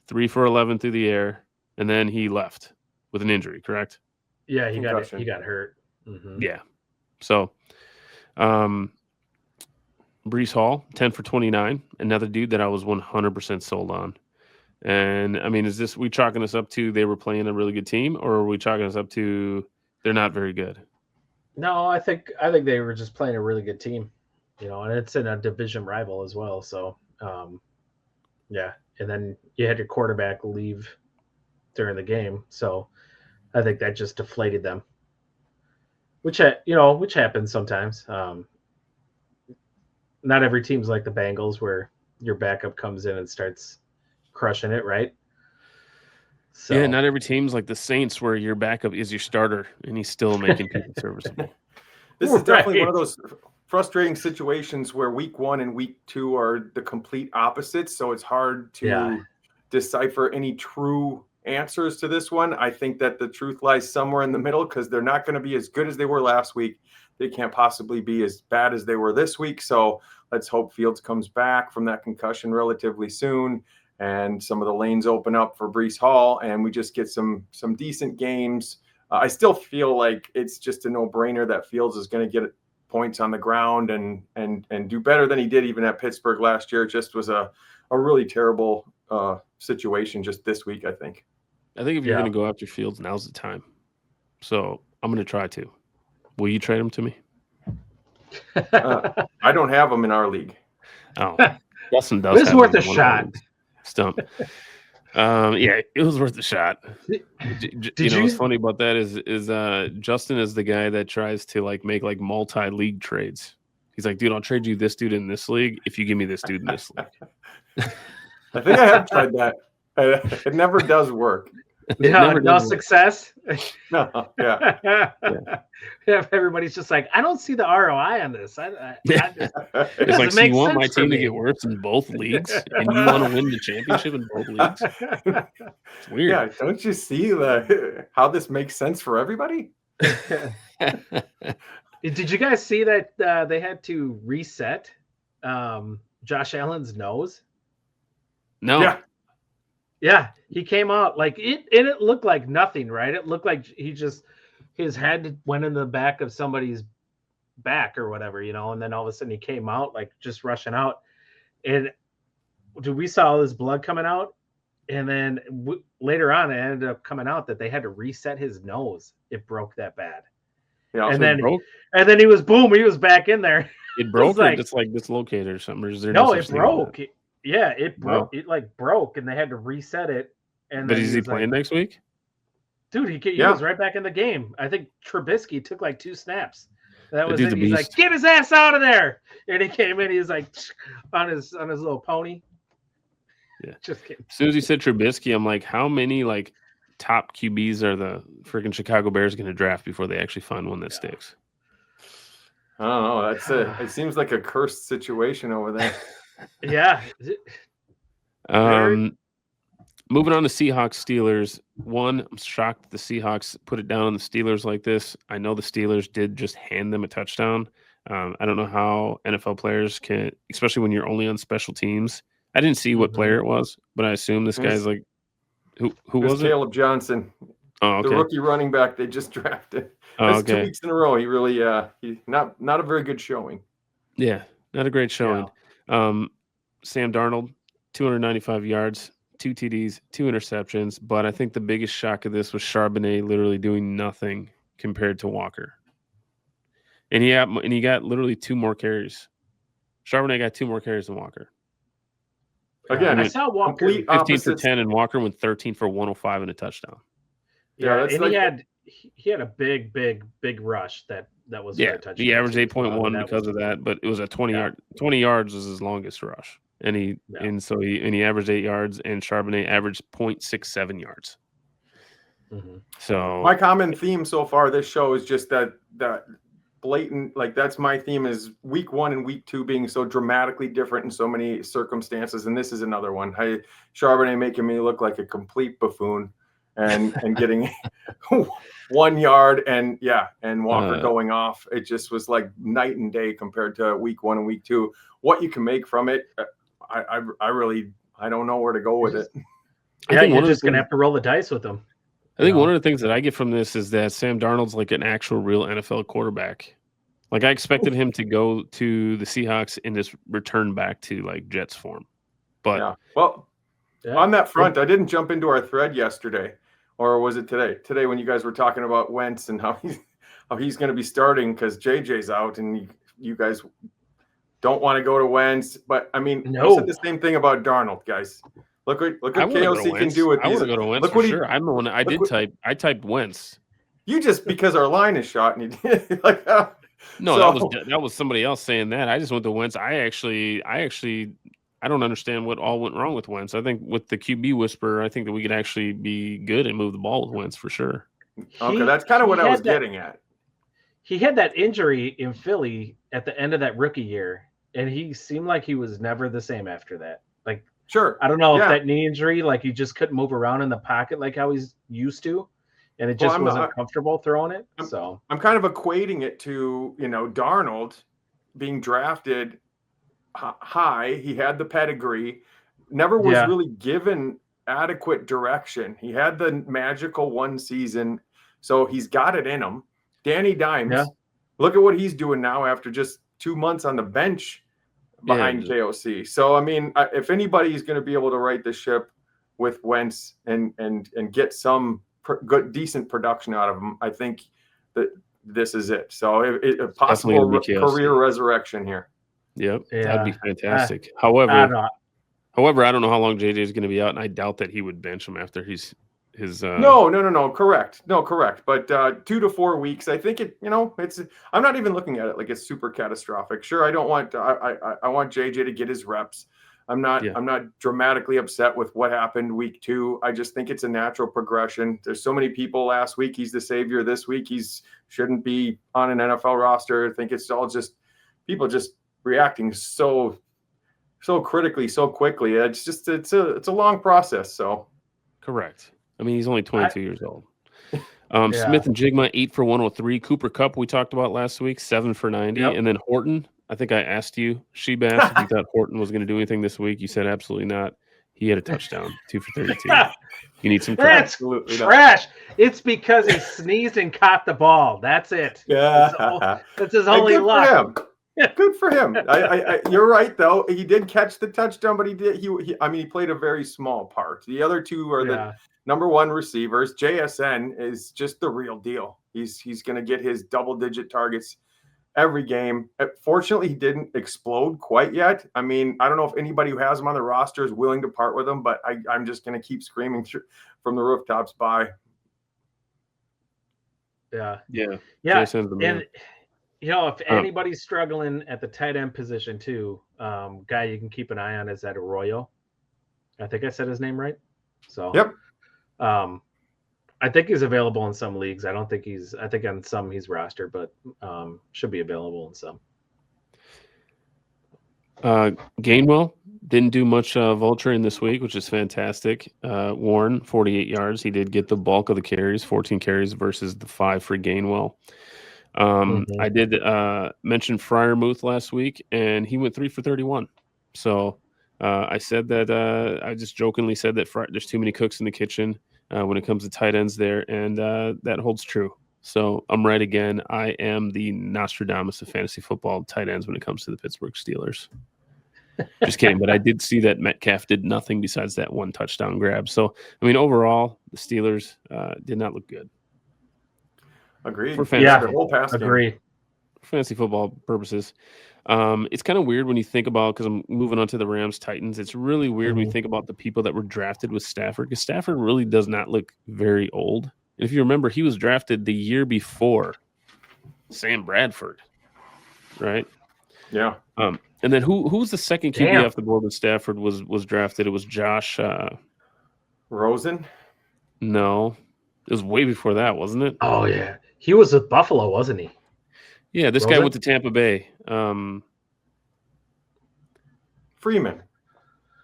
3 for 11 through the air, and then he left with an injury, correct? Yeah, he got hurt. Mm-hmm. Yeah. So Breece Hall, 10 for 29, another dude that I was 100% sold on. And I mean, is we chalking this up to they were playing a really good team, or are we chalking this up to they're not very good? No, I think they were just playing a really good team, and it's in a division rival as well. So, and then you had your quarterback leave during the game, so I think that just deflated them, which happens sometimes. Not every team's like the Bengals where your backup comes in and starts crushing it, right? So, yeah, not every team's like the Saints where your backup is your starter and he's still making people serviceable. This is definitely one of those frustrating situations where week 1 and week 2 are the complete opposites. So it's hard to decipher any true answers to this one. I think that the truth lies somewhere in the middle because they're not going to be as good as they were last week. They can't possibly be as bad as they were this week. So let's hope Fields comes back from that concussion relatively soon and some of the lanes open up for Breece Hall and we just get some decent games. I still feel like it's just a no-brainer that Fields is going to get points on the ground and do better than he did even at Pittsburgh last year. It just was a really terrible situation just this week, I think. I think if you're going to go after Fields, now's the time. So I'm going to try to. Will you trade him to me? I don't have him in our league. Oh, Dustin does. This is worth a shot. Stump. Yeah, it was worth a shot. What's funny about that is Justin is the guy that tries to make multi-league trades. He's like, dude, I'll trade you this dude in this league if you give me this dude in this league. I think I have tried that. It never does work. No success. No, yeah. Everybody's just like, I don't see the ROI on this. It's like, so you want my team to get worse in both leagues, and you want to win the championship in both leagues? It's weird. Yeah, don't you see how this makes sense for everybody? Did you guys see that they had to reset Josh Allen's nose? No. Yeah, he came out it looked like nothing, right? It looked like his head went in the back of somebody's back or whatever, and then all of a sudden he came out just rushing out. And we saw all this blood coming out. And then later on, it ended up coming out that they had to reset his nose. It broke that bad. Yeah, and then he was back in there. It broke or just dislocated or something? Or is there no, it broke. It broke. Wow. It broke, and they had to reset it. And but is he playing next week? Dude, he was right back in the game. I think Trubisky took 2 snaps. That was it. He's like, get his ass out of there. And he came in. He was on his little pony. Yeah, just kidding. As soon as he said Trubisky, I'm like, how many top QBs are the freaking Chicago Bears going to draft before they actually find one that sticks? I don't know. That's it seems like a cursed situation over there. Yeah. Moving on to Seahawks Steelers. One, I'm shocked the Seahawks put it down on the Steelers like this. I know the Steelers did just hand them a touchdown. I don't know how NFL players can, especially when you're only on special teams. I didn't see what player it was, but I assume this guy's who was it? Caleb Johnson. Oh, okay. The rookie running back they just drafted. Oh, That's 2 weeks in a row. He really he's not a very good showing. Yeah, not a great showing. Yeah. Sam Darnold, 295 yards, 2 TDs, 2 interceptions. But I think the biggest shock of this was Charbonnet literally doing nothing compared to Walker. And he got literally 2 more carries. Charbonnet got 2 more carries than Walker. Again, I saw Walker 15 for 10, and Walker went 13 for 105 and a touchdown. Yeah, and he had a big rush that was a touchdown. He averaged 8.1 because of that, but it was a 20 yards was his longest rush. And he averaged 8 yards, and Charbonnet averaged 0.67 yards. Mm-hmm. So my common theme so far this show is just that blatant, that's my theme, is week 1 and week 2 being so dramatically different in so many circumstances, and this is another one. Charbonnet making me look like a complete buffoon, and getting 1 yard, and Walker going off. It just was like night and day compared to week 1 and week 2. What you can make from it, I really don't know where to go with it. I think you're just gonna have to roll the dice with them. I think one of the things that I get from this is that Sam Darnold's an actual real NFL quarterback. I expected him to go to the Seahawks and just return back to Jets form. But on that front, I didn't jump into our thread yesterday, or was it today? Today when you guys were talking about Wentz and how he's going to be starting because JJ's out, and you guys don't want to go to Wentz. But I mean, we said the same thing about Darnold, guys. Look what KOC can do with these. I want to go to Wentz for sure. I'm the one. I typed Wentz. You just because our line is shot and you did No, that was somebody else saying that. I just went to Wentz. I don't understand what all went wrong with Wentz. I think with the QB whisperer, I think that we could actually be good and move the ball with Wentz for sure. Okay, that's kind of what I was getting at. he had that injury in Philly at the end of that rookie year, and he seemed like he was never the same after that. Like, Sure. I don't know if Yeah. that knee injury, like he just couldn't move around in the pocket like how he's used to, and it just wasn't comfortable throwing it. So I'm kind of equating it to, Darnold being drafted high. He had the pedigree, never was really given adequate direction. He had the magical one season, so he's got it in him. Danny Dimes, look at what he's doing now after just 2 months on the bench behind KOC. So, I mean, if anybody's going to be able to right the ship with Wentz and get some good, decent production out of him, I think that this is it. So, a possible career resurrection here. Yep, that'd be fantastic. However, I don't know how long JJ is going to be out, and I doubt that he would bench him after his. No, correct. But 2 to 4 weeks, I think it's. I'm not even looking at it like it's super catastrophic. Sure, I don't want. I want JJ to get his reps. I'm not dramatically upset with what happened week 2. I just think it's a natural progression. There's so many people last week. He's the savior. This week, shouldn't be on an NFL roster. I think it's all just people just reacting so critically, so quickly. It's a long process. So correct. I mean, he's only 22 years old. Smith and Jigma 8 for 103. Cooper Kupp we talked about last week 7 for 90, and then Horton. I think I asked you, Shebass, if you thought Horton was going to do anything this week. You said absolutely not. He had a touchdown, 2 for 32. You need some credit. That's trash. It's because he sneezed and caught the ball. That's it. Yeah, that's his only luck. Good for him. You're right though. He did catch the touchdown, but he played a very small part. The other two are the number 1 receivers. JSN is just the real deal. He's going to get his double-digit targets every game. Fortunately, he didn't explode quite yet. I mean, I don't know if anybody who has him on the roster is willing to part with him, but I'm just going to keep screaming from the rooftops by. Yeah. JSN's the man. And if anybody's struggling at the tight end position too, guy you can keep an eye on is that Arroyo. I think I said his name right. So yep. I think he's available in some leagues. I think on some he's rostered, but should be available in some. Gainwell didn't do much vulturing this week, which is fantastic. Warren, 48 yards. He did get the bulk of the carries, 14 carries versus the 5 for Gainwell. I did mention Freiermuth last week, and he went 3 for 31. So I said that I just jokingly said that there's too many cooks in the kitchen when it comes to tight ends there, and that holds true. So I'm right again. I am the Nostradamus of fantasy football tight ends when it comes to the Pittsburgh Steelers. Just kidding, but I did see that Metcalf did nothing besides that 1 touchdown grab. So, I mean, overall, the Steelers did not look good. Agreed. For fantasy the whole pass game. Agreed. For fantasy football purposes. It's kind of weird when you think about, because I'm moving on to the Rams Titans. It's really weird when you think about the people that were drafted with Stafford, because Stafford really does not look very old. And if you remember, he was drafted the year before Sam Bradford, right? Yeah. And then who was the second QB off the board when Stafford was drafted? It was Josh Rosen? No. It was way before that, wasn't it? Oh, yeah. He was with Buffalo, wasn't he? Yeah, this guy went to Tampa Bay. Freeman.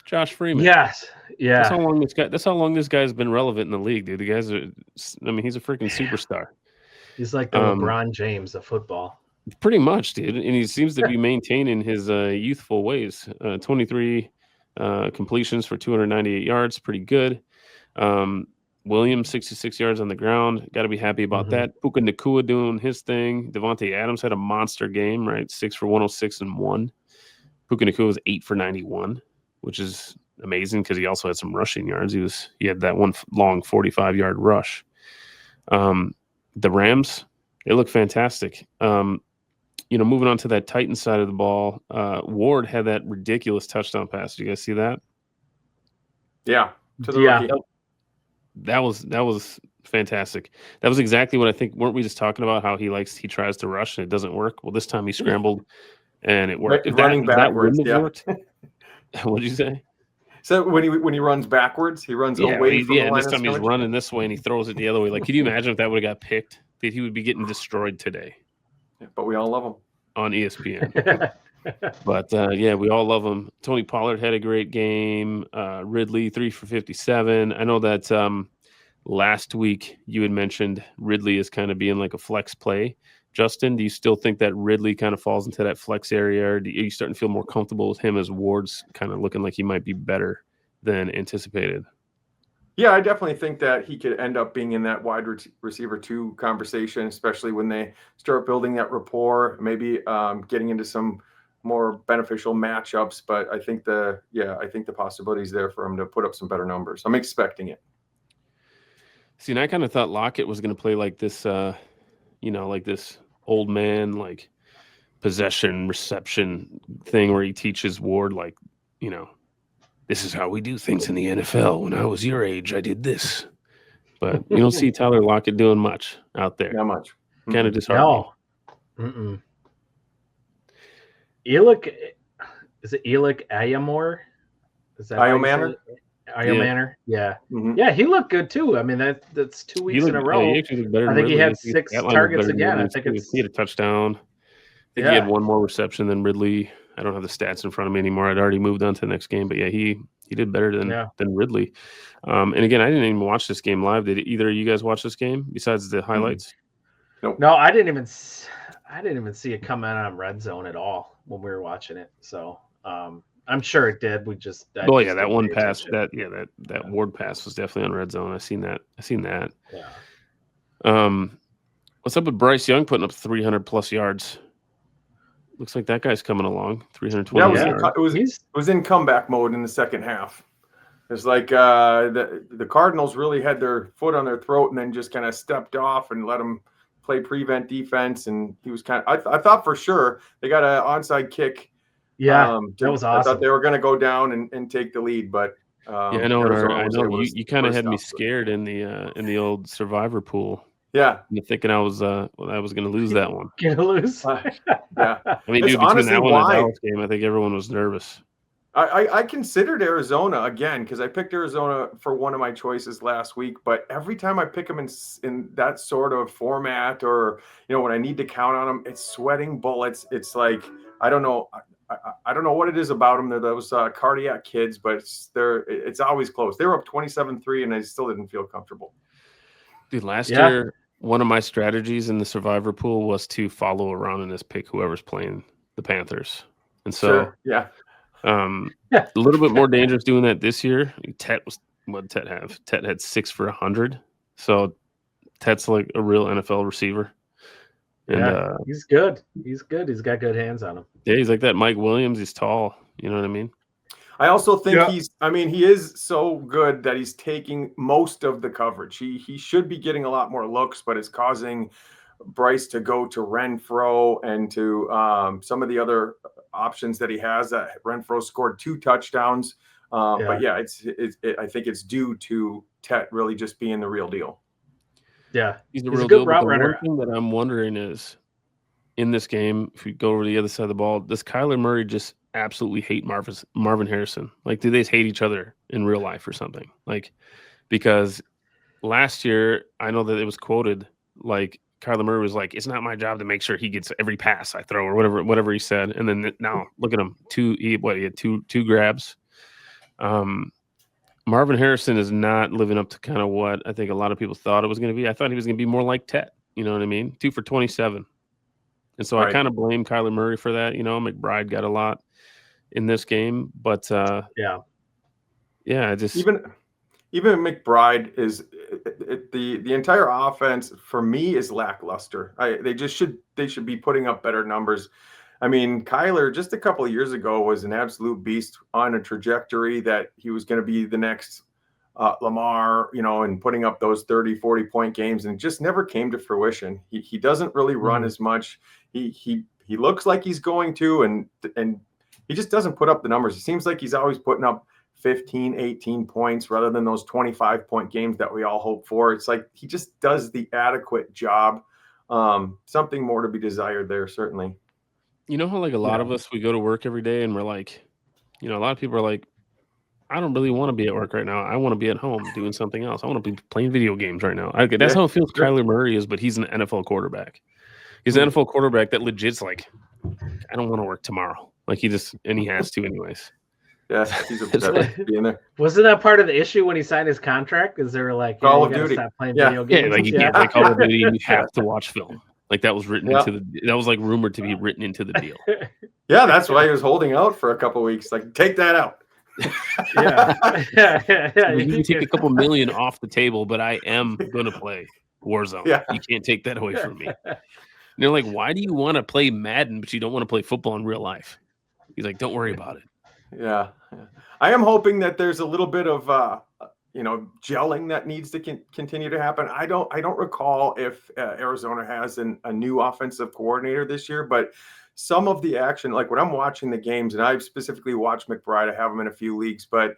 Josh Freeman. Yes. Yeah. That's how long this guy's been relevant in the league, dude. He's a freaking superstar. He's like the LeBron James of football. Pretty much, dude. And he seems to be maintaining his youthful ways. 23 completions for 298 yards. Pretty good. Williams, 66 yards on the ground. Got to be happy about that. Puka Nacua doing his thing. Devontae Adams had a monster game, right? 6 for 106 and 1. Puka Nacua was 8 for 91, which is amazing because he also had some rushing yards. He had that one long 45-yard rush. The Rams, they look fantastic. Moving on to that Titans side of the ball, Ward had that ridiculous touchdown pass. Did you guys see that? Yeah. To the rookie. That was fantastic. That was exactly what I think. Weren't we just talking about how he tries to rush and it doesn't work? Well, this time he scrambled and it worked. Running backwards, worked, what did you say? So when he runs backwards, he runs away from the line and this of time he's scrimmage? running this way and he throws it the other way. Like, could you imagine if that would have got picked? That he would be getting destroyed today. but we all love him on ESPN. But we all love him. Tony Pollard had a great game. Ridley 3 for 57. I know that last week you had mentioned Ridley is kind of being like a flex play. Justin, do you still think that Ridley kind of falls into that flex area? Or are you starting to feel more comfortable with him as Ward's kind of looking like he might be better than anticipated? Yeah, I definitely think that he could end up being in that wide receiver 2 conversation, especially when they start building that rapport, maybe getting into some more beneficial matchups. But I think the possibility is there for him to put up some better numbers. I'm expecting it. See, and I kind of thought Lockett was going to play like this, like this old man, like possession reception thing where he teaches Ward, like, this is how we do things in the NFL. When I was your age, I did this. But you don't see Tyler Lockett doing much out there. Not much. Kind of disheartening. No. Is it Elick Ayamor? Is that Iomanor? Iomanor? Yeah. Mm-hmm. Yeah, he looked good too. I mean, that's 2 weeks in a row. He actually looked better I than think he Ridley. had 6 targets again. I think he had a touchdown. I think he had one more reception than Ridley. I don't have the stats in front of me anymore. I'd already moved on to the next game, but yeah, he did better than Ridley. And again, I didn't even watch this game live. Did either of you guys watch this game besides the highlights? Nope. No, I didn't even see it come in on Red Zone at all when we were watching it. So I'm sure it did. That one pass, that Ward pass was definitely on Red Zone. I seen that. Yeah. What's up with Bryce Young putting up 300 plus yards? Looks like that guy's coming along. 320 yards. It was in comeback mode in the second half. It's like the Cardinals really had their foot on their throat and then just kind of stepped off and let them play prevent defense. And he was I thought for sure they got an onside kick. Yeah, that was awesome. I thought they were going to go down and take the lead, but I know you kind of had me scared in the old Survivor pool. Yeah, you're thinking I was going to lose that one. Gonna lose? Yeah. I mean, dude, between that one and the Dallas game, I think everyone was nervous. I considered Arizona again because I picked Arizona for one of my choices last week. But every time I pick them in that sort of format, or when I need to count on them, it's sweating bullets. It's like I don't know. I don't know what it is about them. They're those cardiac kids, but it's always close. They were up 27-3, and I still didn't feel comfortable. Dude, last year, one of my strategies in the Survivor pool was to follow around and just pick whoever's playing the Panthers. And so, a little bit more dangerous doing that this year. What did Tet have? Tet had 6 for 100. So Tet's like a real NFL receiver. And he's good. He's good. He's got good hands on him. Yeah, he's like that Mike Williams. He's tall. You know what I mean? I also think he is so good that he's taking most of the coverage. He should be getting a lot more looks, but it's causing Bryce to go to Renfro and to some of the other options that he has. That Renfro scored 2 touchdowns. But I think it's due to Tet really just being the real deal. Yeah, he's a real good route runner. One thing that I'm wondering is, in this game, if we go over to the other side of the ball, does Kyler Murray just absolutely hate Marvin Harrison? Like, do they hate each other in real life or something? Like, because last year, I know that it was quoted, like, Kyler Murray was like, it's not my job to make sure he gets every pass I throw, or whatever he said. And then now look at him. He had two grabs. Marvin Harrison is not living up to kind of what I think a lot of people thought it was going to be. I thought he was going to be more like Tet. You know what I mean? 2 for 27. And so I kind of blame Kyler Murray for that. McBride got a lot in this game, but just even McBride is the entire offense for me is lackluster. They should be putting up better numbers. I mean, Kyler just a couple of years ago was an absolute beast on a trajectory that he was going to be the next Lamar, and putting up those 30, 40-point games, and it just never came to fruition. He doesn't really run as much. He looks like he's going to, and he just doesn't put up the numbers. It seems like he's always putting up 15, 18 points rather than those 25-point games that we all hope for. It's like he just does the adequate job. Something more to be desired there, certainly. You know how, like, a lot of us, we go to work every day and we're like, a lot of people are like, I don't really want to be at work right now. I want to be at home doing something else. I want to be playing video games right now. That's how it feels Kyler Murray is, but he's an NFL quarterback. He's an NFL quarterback that legit's like, I don't want to work tomorrow. Like he has to anyways. Yeah, he's upset being there. Wasn't that part of the issue when he signed his contract? Is there like Call of you gotta Duty? stop playing video games? Yeah, like you can't play Call of Duty and you have to watch film. Like that was written that was like rumored to be written into the deal. Yeah, that's why he was holding out for a couple of weeks. Like, take that out. So you can take a couple million off the table, but I am gonna play Warzone. Yeah. You can't take that away from me. And they're like, why do you want to play Madden, but you don't want to play football in real life? He's like, don't worry about it. Yeah. I am hoping that there's a little bit of gelling that needs to continue to happen. I don't recall if Arizona has a new offensive coordinator this year, but some of the action, like when I'm watching the games, and I've specifically watched McBride, I have him in a few leagues, but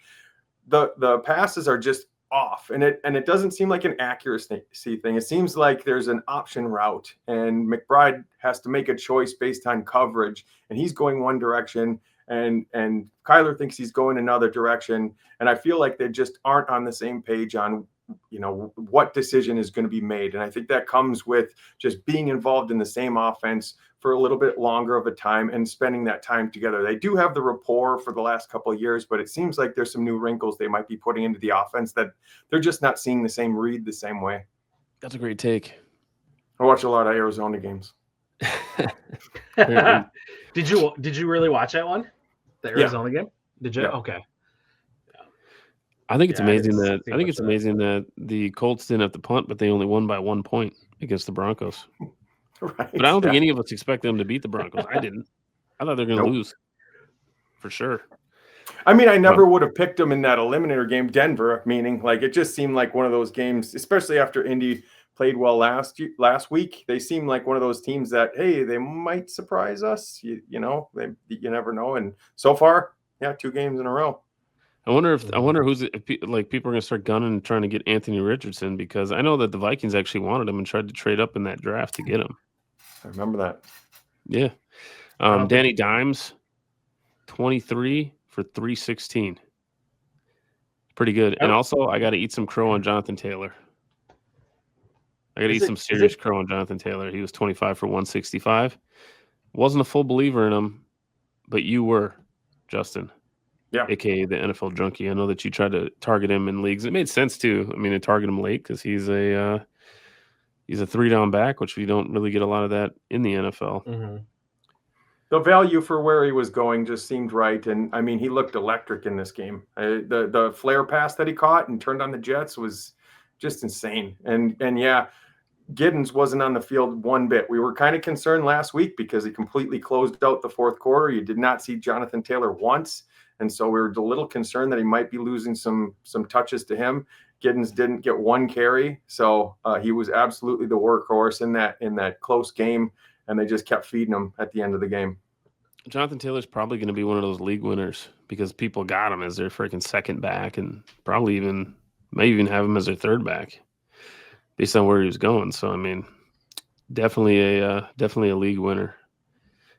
the passes are just off, and it doesn't seem like an accuracy thing. It seems like there's an option route, and McBride has to make a choice based on coverage, and he's going one direction, and Kyler thinks he's going another direction, and I feel like they just aren't on the same page on what decision is going to be made. And I think that comes with just being involved in the same offense for a little bit longer of a time and spending that time together. They do have the rapport for the last couple of years, but it seems like there's some new wrinkles they might be putting into the offense that they're just not seeing the same read the same way. That's a great take. I watch a lot of Arizona games. Did you really watch that one? The Arizona game? Did you? Yeah. Okay. I think it's amazing that the Colts didn't have to punt, but they only won by 1 point against the Broncos. Right. But I don't think any of us expect them to beat the Broncos. I didn't. I thought they were going to lose for sure. I mean, I never would have picked them in that eliminator game, Denver, meaning like it just seemed like one of those games, especially after Indy played well last week. They seemed like one of those teams that, hey, they might surprise us. You never know. And so far, 2 games in a row. I wonder who's like people are going to start gunning and trying to get Anthony Richardson, because I know that the Vikings actually wanted him and tried to trade up in that draft to get him. I remember that. Yeah. Danny Dimes, 23 for 316. Pretty good. And also, I got to eat some crow on Jonathan Taylor. I got to eat some serious crow on Jonathan Taylor. He was 25 for 165. Wasn't a full believer in him, but you were, Justin. Yeah. AKA the NFL junkie. I know that you tried to target him in leagues. It made sense too. I mean, to target him late because he's a 3-down back, which we don't really get a lot of that in the NFL. Mm-hmm. The value for where he was going just seemed right, and I mean, he looked electric in this game. The flare pass that he caught and turned on the Jets was just insane. And yeah, Giddens wasn't on the field one bit. We were kind of concerned last week because he completely closed out the fourth quarter. You did not see Jonathan Taylor once. And so we were a little concerned that he might be losing some touches to him. Giddens didn't get 1 carry, so he was absolutely the workhorse in that close game, and they just kept feeding him at the end of the game. Jonathan Taylor's probably going to be one of those league winners because people got him as their freaking second back, and probably may even have him as their third back based on where he was going. So I mean, definitely a league winner.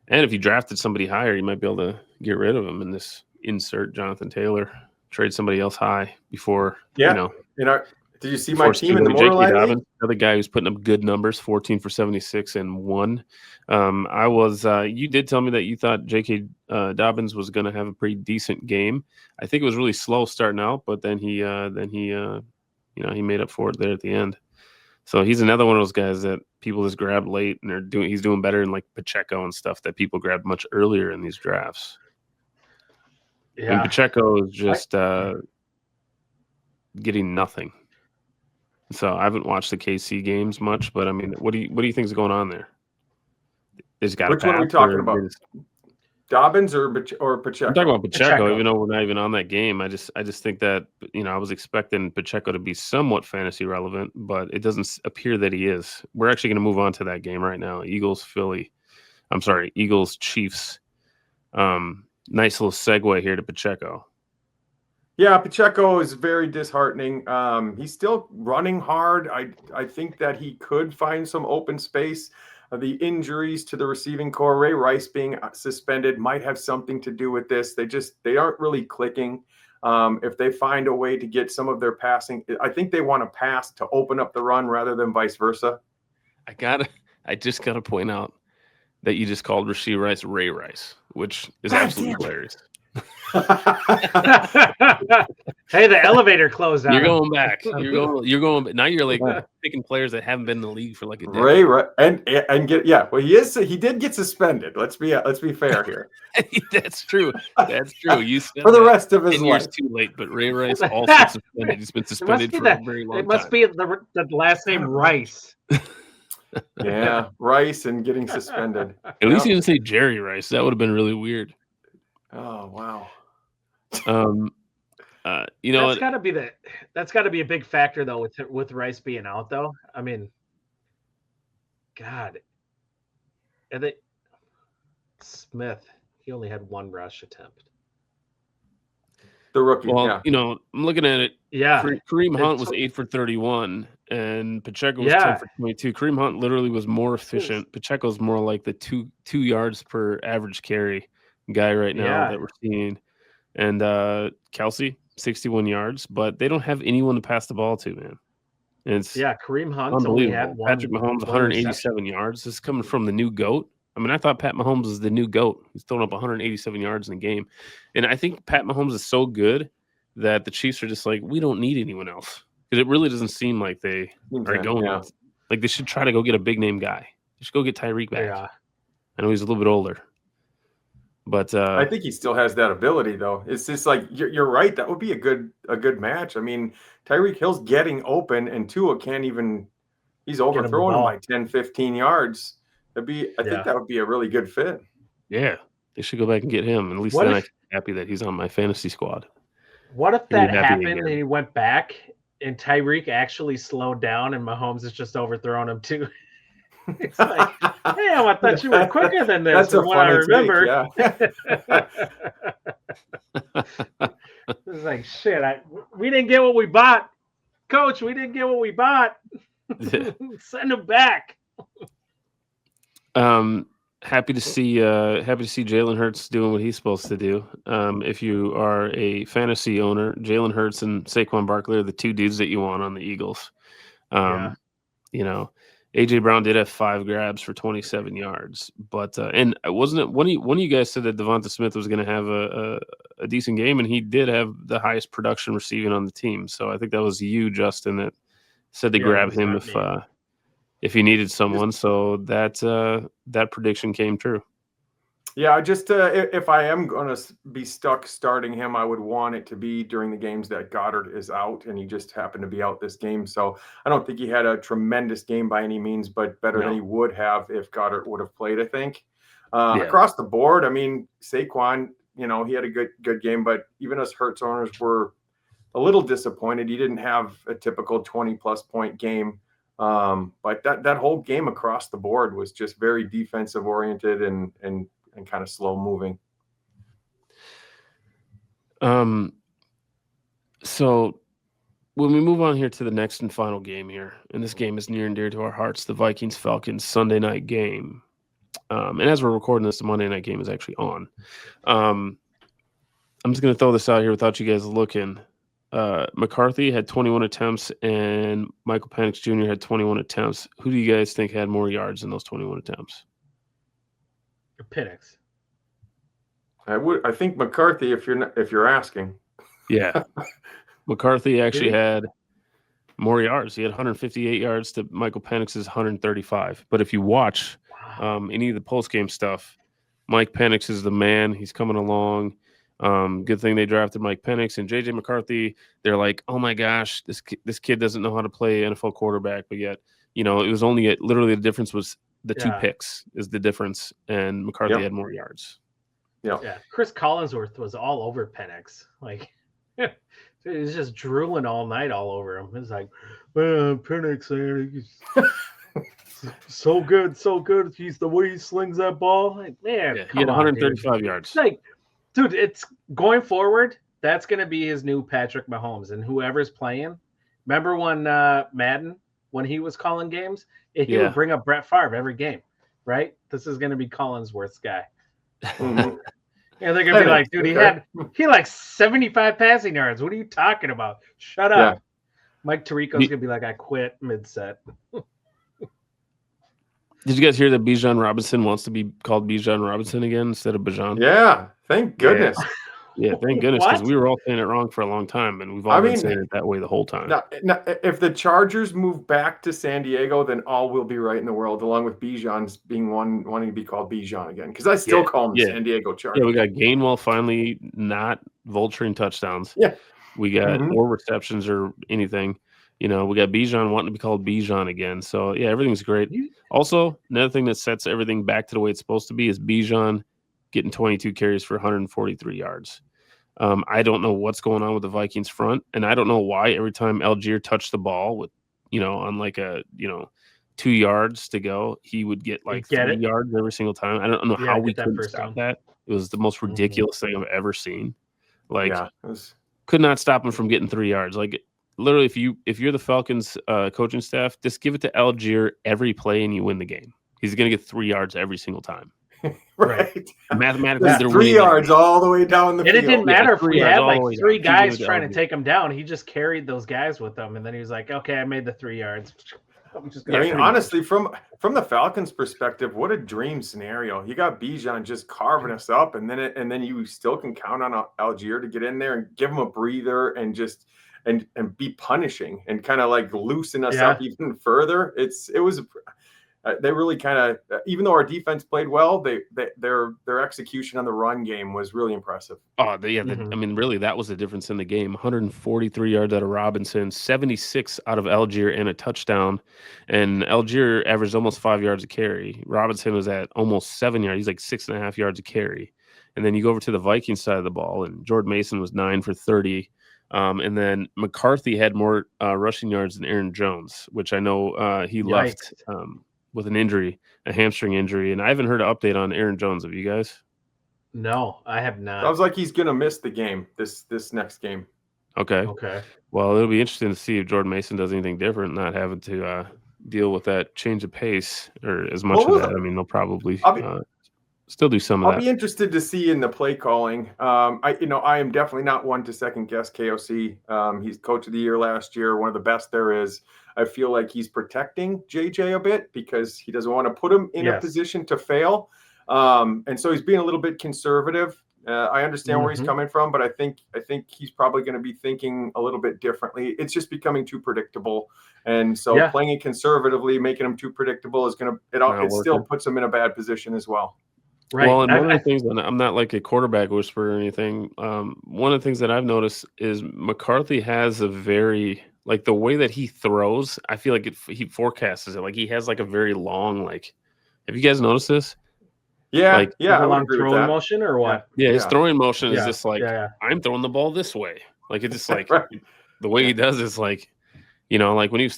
And if you drafted somebody higher, you might be able to get rid of him in this. Insert Jonathan Taylor, trade somebody else high before. Yeah. Did you see my team in the Motorline League? Another guy who's putting up good numbers, 14 for 76 and 1. You did tell me that you thought J.K. Dobbins was going to have a pretty decent game. I think it was really slow starting out, but then he made up for it there at the end. So he's another one of those guys that people just grabbed late, and he's doing better than like Pacheco and stuff that people grabbed much earlier in these drafts. Yeah. And Pacheco is just getting nothing. So I haven't watched the KC games much, but I mean, what do you think is going on there? Which one are we talking about? Dobbins or Pacheco? I'm talking about Pacheco, even though we're not even on that game. I just think that I was expecting Pacheco to be somewhat fantasy relevant, but it doesn't appear that he is. We're actually going to move on to that game right now. Eagles Chiefs. Nice little segue here to Pacheco. Yeah, Pacheco is very disheartening. He's still running hard. I think that he could find some open space. The injuries to the receiving core, Ray Rice being suspended, might have something to do with this. They aren't really clicking. If they find a way to get some of their passing, I think they want to pass to open up the run rather than vice versa. I I just got to point out that you just called Rashee Rice Ray Rice, which is God absolutely damn it. hilarious. Hey, the elevator closed on You're him. going back. You're going. Now you're like picking players that haven't been in the league for like a decade. Ray, right, and get well. He did get suspended. Let's be fair here. That's true. That's true. You said For the that rest of his 10 years life. too late, but Ray Rice also suspended. He's been suspended for a very long time. It must be the last name Rice. Yeah, Rice and getting suspended. At least he didn't say Jerry Rice. That would have been really weird. Oh wow. You know, that's got to be a big factor though with Rice being out though. I mean, God, and Smith, he only had one rush attempt. The rookie. Well, yeah. you know, I'm looking at it. Yeah, Kareem Hunt was 8 for 31, and Pacheco was 10 for 22. Kareem Hunt literally was more efficient. Pacheco's more like the two yards per average carry guy right now that we're seeing. And Kelsey, 61 yards, but they don't have anyone to pass the ball to, man. And it's Kareem Hunt only had one. Patrick Mahomes, 187 yards. This is coming from the new GOAT. I mean, I thought Pat Mahomes was the new GOAT. He's throwing up 187 yards in a game. And I think Pat Mahomes is so good that the Chiefs are just like, we don't need anyone else. Because it really doesn't seem like they are going with. Like, they should try to go get a big-name guy. They should go get Tyreek back. Yeah. I know he's a little bit older. But I think he still has that ability, though. It's just like you're right. That would be a good match. I mean, Tyreek Hill's getting open, and Tua can't even. He's overthrowing him by 10, 15 yards. I think that would be a really good fit. Yeah, they should go back and get him. At least then I'm happy that he's on my fantasy squad. What if that happened and he went back and Tyreek actually slowed down and Mahomes is just overthrowing him too? It's like, damn, I thought you were quicker than this. That's from what I remember. Take, It's like, shit, we didn't get what we bought. Coach, we didn't get what we bought. Send him back. Happy to see Jalen Hurts doing what he's supposed to do. If you are a fantasy owner, Jalen Hurts and Saquon Barkley are the two dudes that you want on the Eagles. You know, AJ Brown did have 5 grabs for 27 yards, but and wasn't it one of you guys said that Devonta Smith was going to have a decent game, and he did have the highest production receiving on the team. So I think that was you, Justin, that said to grab him if he needed someone. So that prediction came true. Yeah, I just if I am going to be stuck starting him, I would want it to be during the games that Goddard is out, and he just happened to be out this game. So I don't think he had a tremendous game by any means, but better than he would have if Goddard would have played, I think. Across the board, I mean, Saquon, you know, he had a good game, but even us Hurts owners were a little disappointed. He didn't have a typical 20-plus point game. But that whole game across the board was just very defensive oriented and kind of slow moving. So when we move on here to the next and final game here, and this game is near and dear to our hearts, the Vikings-Falcons Sunday night game. And as we're recording this, the Monday night game is actually on. I'm just going to throw this out here without you guys looking. McCarthy had 21 attempts and Michael Penix Jr. had 21 attempts. Who do you guys think had more yards in those 21 attempts? Penix. I think McCarthy, if you're asking. Yeah. McCarthy actually had more yards. He had 158 yards to Michael Penix's 135. But if you watch any of the post-game stuff, Mike Penix is the man. He's coming along. Good thing they drafted Mike Penix and JJ McCarthy. They're like, oh my gosh, this kid doesn't know how to play NFL quarterback. But yet, you know, it was only literally the difference was the 2 picks is the difference. And McCarthy had more yards. Yeah. Chris Collinsworth was all over Penix. Like, he was just drooling all night all over him. It's like, man, Penix, so good. He's the way he slings that ball. Like, man, he had 135 yards. Like, dude, it's going forward. That's going to be his new Patrick Mahomes, and whoever's playing. Remember when Madden, when he was calling games, he would bring up Brett Favre every game, right? This is going to be Collinsworth's guy. Mm-hmm. And they're going to be like, dude, he like 75 passing yards. What are you talking about? Shut up. Yeah. Mike Tirico's going to be like, I quit mid-set. Did you guys hear that Bijan Robinson wants to be called Bijan Robinson again instead of Bijan? Yeah, thank goodness. Yeah, thank goodness, because we were all saying it wrong for a long time, and we've all been saying it that way the whole time. Now, if the Chargers move back to San Diego, then all will be right in the world, along with Bijan's being wanting to be called Bijan again, because I still call him the San Diego Chargers. Yeah, we got Gainwell finally not vulturing touchdowns. Yeah. We got or receptions or anything. We got Bijan wanting to be called Bijan again. So, yeah, everything's great. Also, another thing that sets everything back to the way it's supposed to be is Bijan getting 22 carries for 143 yards. I don't know what's going on with the Vikings front, and I don't know why every time Algier touched the ball with, on like a, 2 yards to go, he would get like 3 yards every single time. I don't know how we couldn't stop that. It was the most ridiculous thing I've ever seen. Like, could not stop him from getting 3 yards. Like, literally, if you're the Falcons coaching staff, just give it to Algier every play and you win the game. He's going to get 3 yards every single time. Right. Mathematically, they're 3 yards all the way down the field. And it didn't matter if we had like 3 guys trying to take him down. He just carried those guys with him, and then he was like, "Okay, I made the 3 yards." Honestly, from the Falcons' perspective, what a dream scenario. You got Bijan just carving us up, and then you still can count on Algier to get in there and give him a breather and just and be punishing and kind of like loosen us up even further. They really kind of, even though our defense played well, their execution on the run game was really impressive. I mean, really, that was the difference in the game. 143 yards out of Robinson, 76 out of Algier, and a touchdown. And Algier averaged almost 5 yards a carry. Robinson was at almost 7 yards. He's like 6.5 yards a carry. And then you go over to the Vikings side of the ball, and Jordan Mason was 9 for 30. And then McCarthy had more rushing yards than Aaron Jones, which I know he left with an injury, a hamstring injury. And I haven't heard an update on Aaron Jones. Have you guys? No, I have not. Sounds like he's going to miss the game, this next game. Okay. Well, it'll be interesting to see if Jordan Mason does anything different, not having to deal with that change of pace or as much of that. I mean, they'll probably still do some of that. I'll be interested to see in the play calling. I am definitely not one to second guess KOC. He's coach of the year last year, one of the best there is. I feel like he's protecting JJ a bit because he doesn't want to put him in a position to fail. And so he's being a little bit conservative. I understand where he's coming from, but I think he's probably going to be thinking a little bit differently. It's just becoming too predictable. And so playing it conservatively, making him too predictable is it still puts him in a bad position as well. Right. Well, and one of the things, and I'm not like a quarterback whisperer or anything. One of the things that I've noticed is McCarthy has a very, like the way that he throws, I feel like he forecasts it. Like he has like a very long, like, have you guys noticed this? Yeah. Like, a long throwing motion or what? Yeah. His throwing motion is just like, I'm throwing the ball this way. Like, it's just like the way he does is like, like when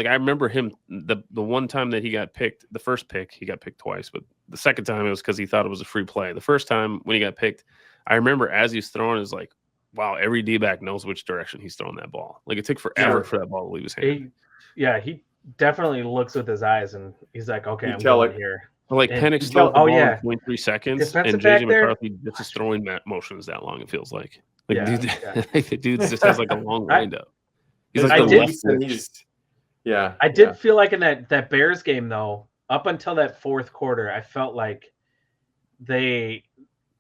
I remember him, the one time that he got picked, the first pick, he got picked twice, but the second time it was because he thought it was a free play. The first time when he got picked, I remember as he's throwing, it's like, wow, every D-back knows which direction he's throwing that ball. Like it took forever for that ball to leave his hand. He definitely looks with his eyes and he's like, okay, I'm going here. Like Penix threw the ball in 0.3 seconds, and JJ McCarthy just is throwing motions that long, it feels like. Dude, the dude just has like a long window. He's like I did feel like in that Bears game though, up until that fourth quarter, I felt like they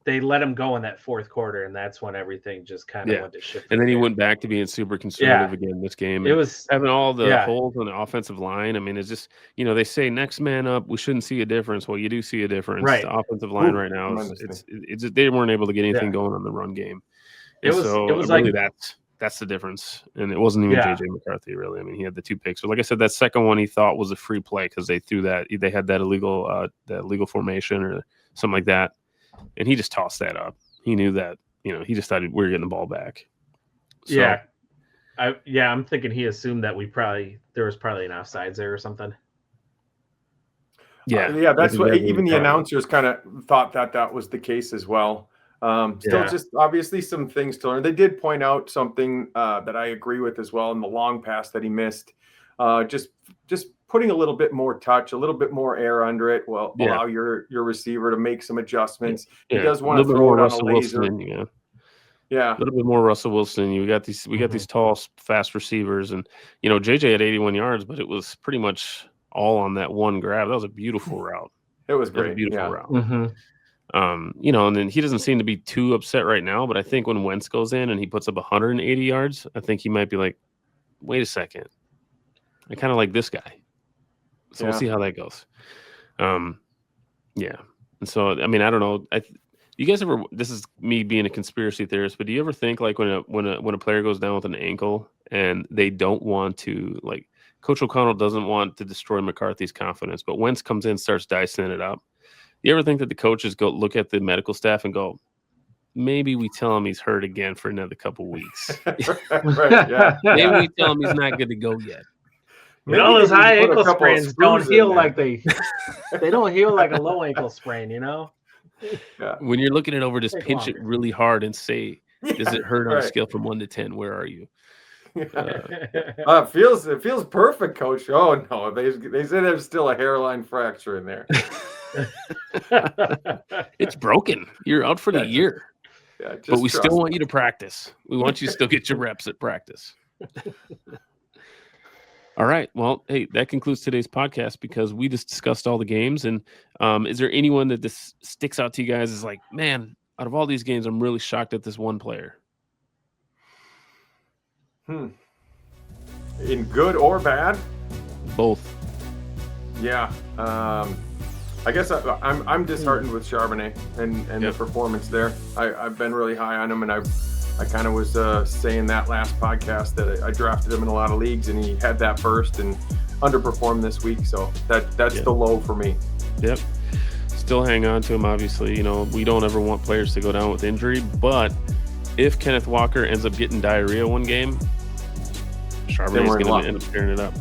let him go in that fourth quarter, and that's when everything just kind of went to shit. And then he went back to being super conservative again this game. It was having all the holes on the offensive line. I mean, it's just, they say next man up, we shouldn't see a difference. Well, you do see a difference. Right. The offensive line right now it's they weren't able to get anything going on the run game. And it was really like that's the difference. And it wasn't even JJ McCarthy, really. I mean, he had the 2 picks. But like I said, that second one he thought was a free play because they had that illegal formation or something like that. And he just tossed that up. He knew that, he just thought we were getting the ball back. So, I'm thinking he assumed that there was probably an offsides there or something. Yeah, that's what even the announcers kind of thought that was the case as well. Still just obviously some things to learn. They did point out something that I agree with as well in the long pass that he missed. Just putting a little bit more touch, a little bit more air under it will allow your receiver to make some adjustments. He does want to throw it on a laser. A little bit more Russell Wilson. We got these tall, fast receivers, and JJ had 81 yards, but it was pretty much all on that one grab. That was a beautiful route. It was That was great. a beautiful Yeah. route. Mm-hmm. You know, and then he doesn't seem to be too upset right now, but I think when Wentz goes in and he puts up 180 yards, I think he might be like, wait a second. I kind of like this guy. So we'll see how that goes. Yeah. And so, I mean, I don't know. You guys ever, this is me being a conspiracy theorist, but do you ever think like when a player goes down with an ankle and they don't want to, like, Coach O'Connell doesn't want to destroy McCarthy's confidence, but Wentz comes in, starts dicing it up. You ever think that the coaches go look at the medical staff and go, maybe we tell him he's hurt again for another couple weeks. Right, yeah. Maybe we tell him he's not good to go yet. All those high put a ankle couple of sprains don't screws in heal there. like they don't heal like a low ankle sprain, you know? Yeah. When you're looking it over, just Take pinch longer. it really hard and say, does it hurt on a Right. scale from 1 to 10? Where are you? It feels perfect, Coach. Oh no, they said there's still a hairline fracture in there. It's broken. You're out for the year. Yeah, just But we trust still me. want you to practice. We want you to still get your reps at practice. All right. Well, hey, that concludes today's podcast because we just discussed all the games. And is there anyone that this sticks out to you guys as like, man, out of all these games, I'm really shocked at this one player? In good or bad? Both. Yeah. I guess I'm disheartened with Charbonnet and the performance there. I've been really high on him, and I kind of was saying that last podcast that I drafted him in a lot of leagues, and he had that burst and underperformed this week. So that's the low for me. Yep. Still hang on to him, obviously. You know, we don't ever want players to go down with injury, but if Kenneth Walker ends up getting diarrhea one game, Charbonnet's going to end up tearing it up.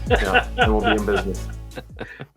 Yeah, and we'll be in business.